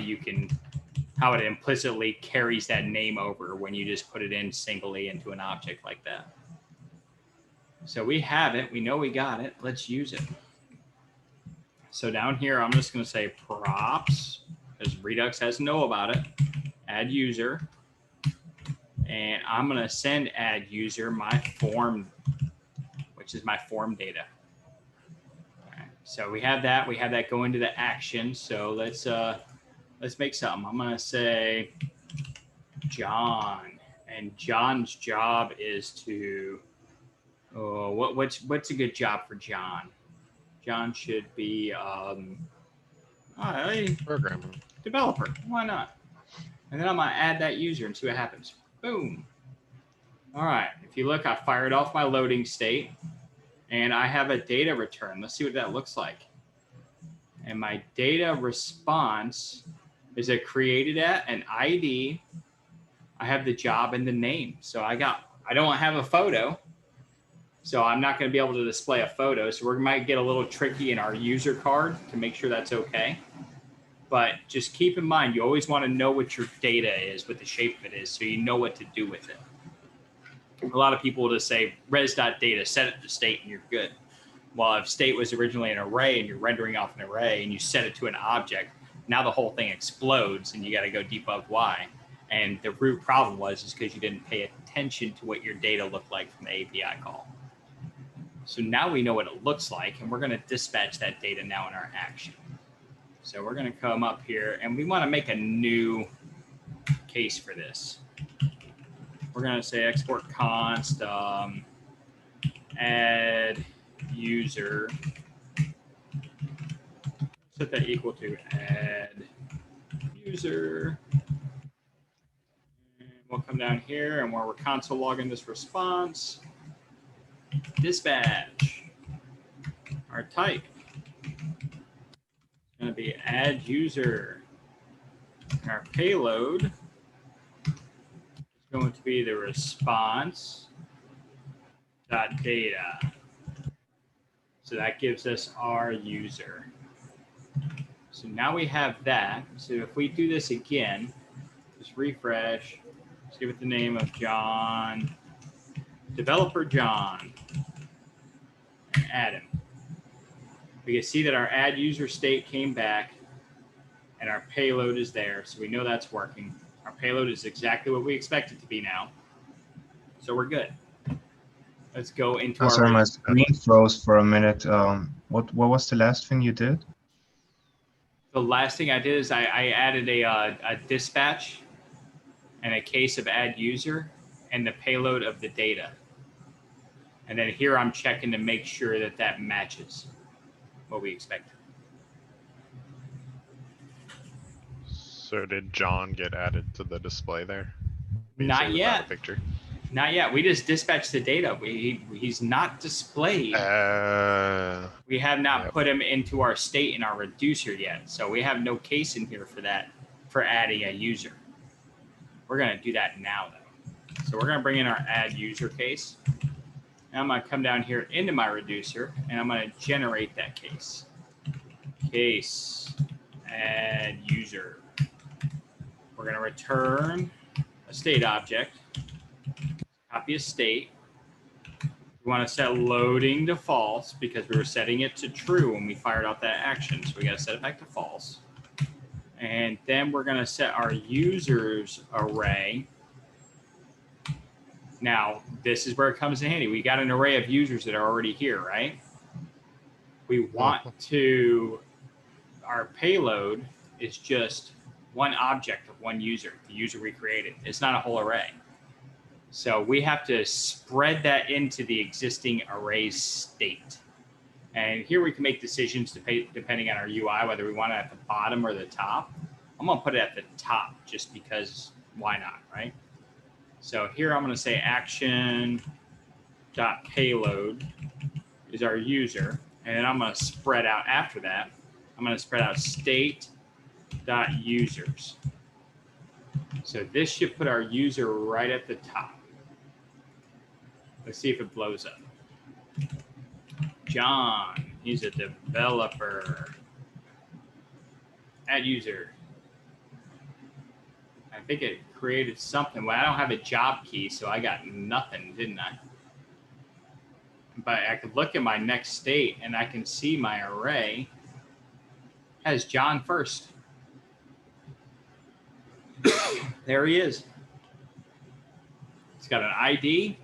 it implicitly carries that name over when you just put it in singly into an object like that. So we have it. We know we got it. Let's use it. So down here, I'm just going to say props, because Redux has to know about it. Add user. And I'm going to send add user my form, which is my form data. Okay. So we have that. We have that go into the action. So let's make something. I'm going to say John. And John's job is to, what's a good job for John? John should be Programmer. Developer. Why not? And then I'm going to add that user and see what happens. Boom. All right. If you look, I fired off my loading state and I have a data return. Let's see what that looks like. And my data response is it created at an ID. I have the job and the name. So I don't have a photo. So I'm not going to be able to display a photo. So we might get a little tricky in our user card to make sure that's okay. But just keep in mind, you always want to know what your data is, what the shape of it is, so you know what to do with it. A lot of people will just say res.data, set it to state, and you're good. Well, if state was originally an array and you're rendering off an array and you set it to an object, now the whole thing explodes and you got to go debug why. And the root problem was because you didn't pay attention to what your data looked like from the API call. So now we know what it looks like, and we're going to dispatch that data now in our action. So we're going to come up here, and we want to make a new case for this. We're going to say export const add user. Set that equal to add user. And we'll come down here, and where we're console logging this response, dispatch. Our type is going to be add user. And our payload is going to be the response dot data. So that gives us our user. So now we have that. So if we do this again, just refresh, let's give it the name of John, developer John, and add him. We can see that our add user state came back and our payload is there. So we know that's working. Our payload is exactly what we expect it to be now. So we're good. Let's go into Sorry, my screen froze for a minute. What was the last thing you did? The last thing I did is I added a dispatch and a case of add user and the payload of the data. And then here I'm checking to make sure that that matches what we expected. So did John get added to the display there? Not yet. Picture? Not yet. We just dispatched the data. He's not displayed. We have not put him into our state in our reducer yet. So we have no case in here for that, for adding a user. We're going to do that now, though. So we're going to bring in our add user case. And I'm going to come down here into my reducer, and I'm going to generate that case. Case add user. We're going to return a state object. Copy a state. We want to set loading to false because we were setting it to true when we fired out that action. So we got to set it back to false. And then we're going to set our users array Now, this is where it comes in handy. We got an array of users that are already here, right? We want to, our payload is just one object of one user, the user we created. It's not a whole array. So we have to spread that into the existing array state. And here we can make decisions depending on our UI, whether we want it at the bottom or the top. I'm gonna put it at the top just because why not, right? So here I'm gonna say action.payload is our user. And then I'm gonna spread out after that. I'm gonna spread out state.users. So this should put our user right at the top. Let's see if it blows up. John, he's a developer. Add user. I think it created something. Well, I don't have a job key, so I got nothing, didn't I? But I could look at my next state and I can see my array has John first. There he is. It's got an ID,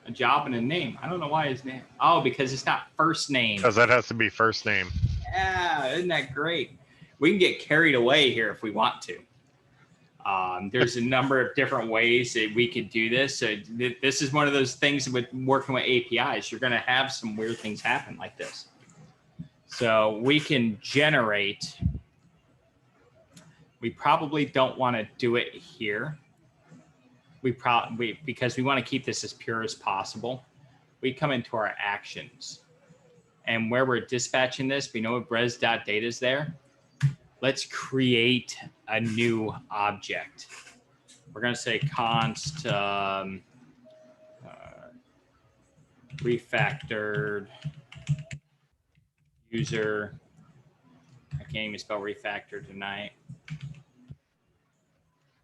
a job, and a name. I don't know why his name. Oh, because it's not first name. Because that has to be first name. Yeah, isn't that great? We can get carried away here if we want to. There's a number of different ways that we could do this. So this is one of those things with working with APIs. You're going to have some weird things happen like this. So we can generate. We probably don't want to do it here. Because we want to keep this as pure as possible. We come into our actions. And where we're dispatching this, we know res.data is there. Let's create a new object. We're going to say const refactored user. I can't even spell refactored tonight.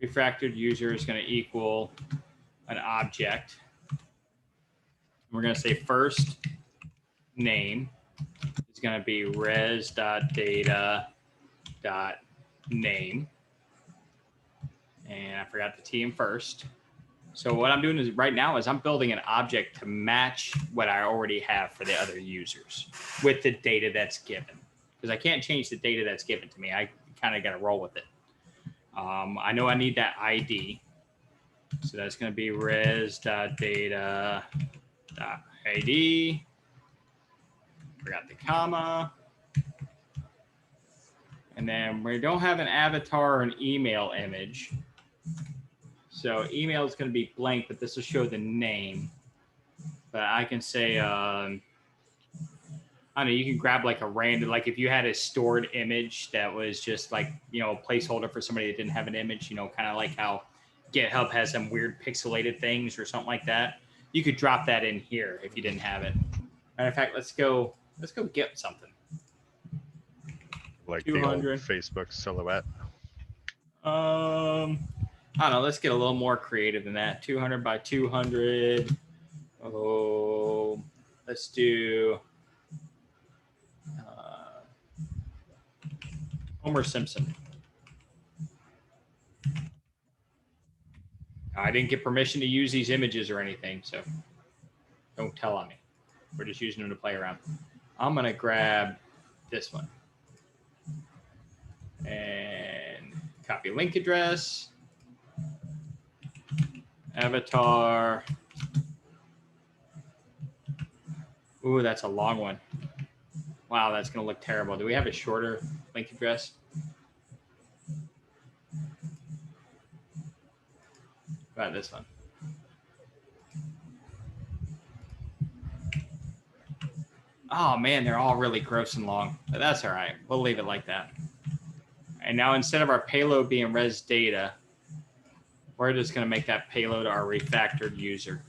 Refactored user is going to equal an object. We're going to say first name is going to be res.data.name. And I forgot the T in first. So what I'm doing is right now is I'm building an object to match what I already have for the other users with the data that's given. Because I can't change the data that's given to me. I kind of got to roll with it. I know I need that ID. So that's going to be res.data.id. Forgot the comma. And then we don't have an avatar or an email image. So email is going to be blank, but this will show the name. But I can say, I don't know, you can grab like a random, like if you had a stored image that was just like, you know, a placeholder for somebody that didn't have an image, you know, kind of like how GitHub has some weird pixelated things or something like that. You could drop that in here if you didn't have it. Matter of fact, let's go get something. Like 200. The old Facebook silhouette. I don't know. Let's get a little more creative than that. 200 by 200. Oh, let's do Homer Simpson. I didn't get permission to use these images or anything, so don't tell on me. We're just using them to play around. I'm going to grab this one and copy link address, avatar. Ooh, that's a long one. Wow, that's going to look terrible. Do we have a shorter link address? About this one. Oh man, they're all really gross and long, but that's all right. We'll leave it like that. And now instead of our payload being res data, we're just going to make that payload our refactored user.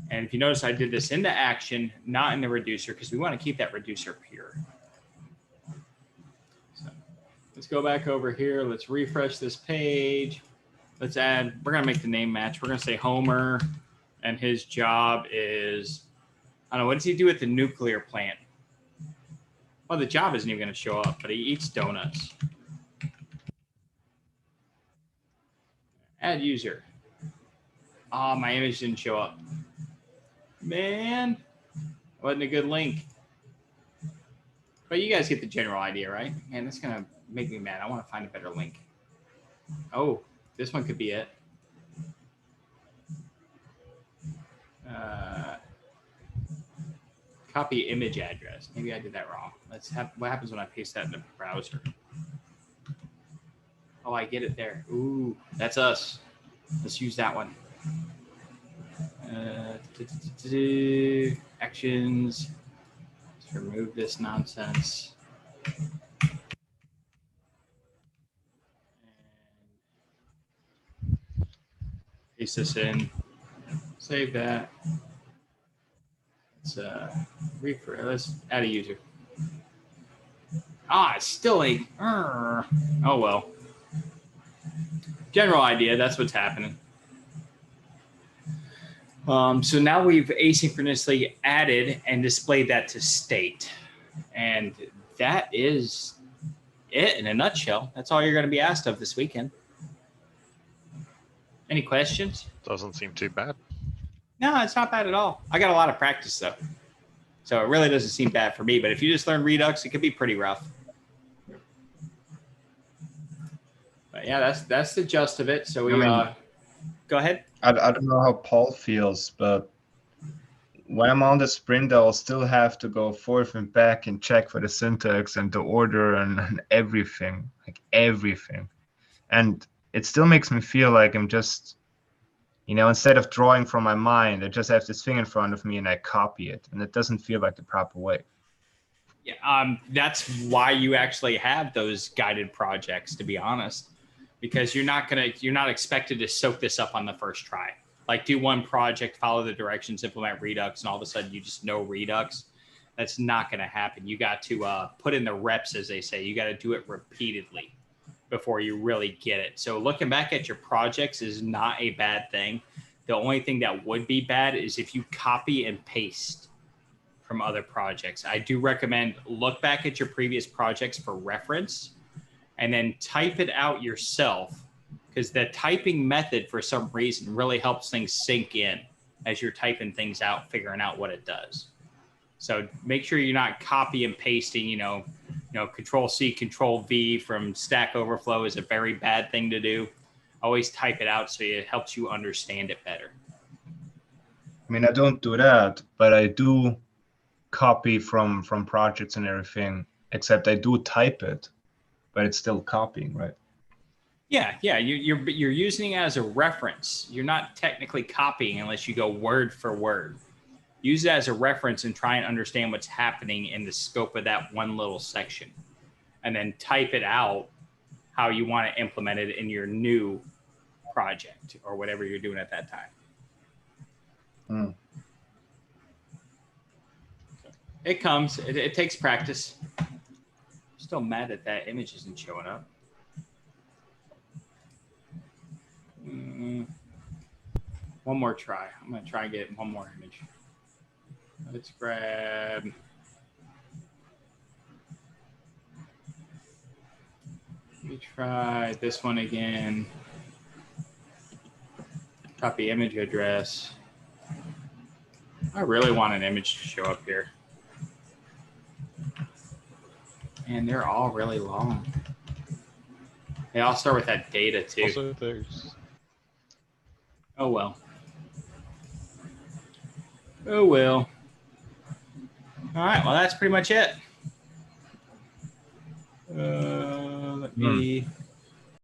And if you notice, I did this in the action, not in the reducer, because we want to keep that reducer pure. So let's go back over here. Let's refresh this page. Let's add, we're going to make the name match. We're going to say Homer, and his job is, I don't know, what does he do at the nuclear plant? Well, the job isn't even going to show up, but he eats donuts. Add user. Oh, my image didn't show up. Man, wasn't a good link. But you guys get the general idea, right? Man, that's going to make me mad. I want to find a better link. Oh, this one could be it. Copy image address. Maybe I did that wrong. What happens when I paste that in the browser? Oh, I get it there. Ooh, that's us. Let's use that one. Actions. Let's remove this nonsense. And paste this in. Save that. Let's add a user. It's still a. Oh well. General idea. That's what's happening. So now we've asynchronously added and displayed that to state, and that is it in a nutshell. That's all you're going to be asked of this weekend. Any questions? Doesn't seem too bad. No, it's not bad at all. I got a lot of practice though, so it really doesn't seem bad for me. But if you just learn Redux, it could be pretty rough. But yeah, that's the gist of it. So we go ahead. I don't know how Paul feels, but when I'm on the sprint, I'll still have to go forth and back and check for the syntax and the order and everything, like everything. And it still makes me feel like I'm just, instead of drawing from my mind, I just have this thing in front of me and I copy it. And it doesn't feel like the proper way. Yeah, that's why you actually have those guided projects, to be honest, because you're not expected to soak this up on the first try. Like do one project, follow the directions, implement Redux, and all of a sudden you just know Redux. That's not going to happen. You got to put in the reps, as they say. You got to do it repeatedly before you really get it. So looking back at your projects is not a bad thing. The only thing that would be bad is if you copy and paste from other projects. I do recommend look back at your previous projects for reference and then type it out yourself, because the typing method for some reason really helps things sink in as you're typing things out, figuring out what it does. So make sure you're not copy and pasting, Control C, Control V from Stack Overflow is a very bad thing to do. Always type it out so it helps you understand it better. I mean, I don't do that, but I do copy from projects and everything, except I do type it, but it's still copying, right? Yeah, you're using it as a reference. You're not technically copying unless you go word for word. Use it as a reference and try and understand what's happening in the scope of that one little section, and then type it out how you want to implement it in your new project or whatever you're doing at that time. It comes. It takes practice. I'm still mad that image isn't showing up. One more try. I'm going to try and get one more image. Let's grab. Let me try this one again. Copy image address. I really want an image to show up here. And they're all really long. They all start with that data too. Also, there's... Oh well. Oh well. All right. Well, that's pretty much it. Let me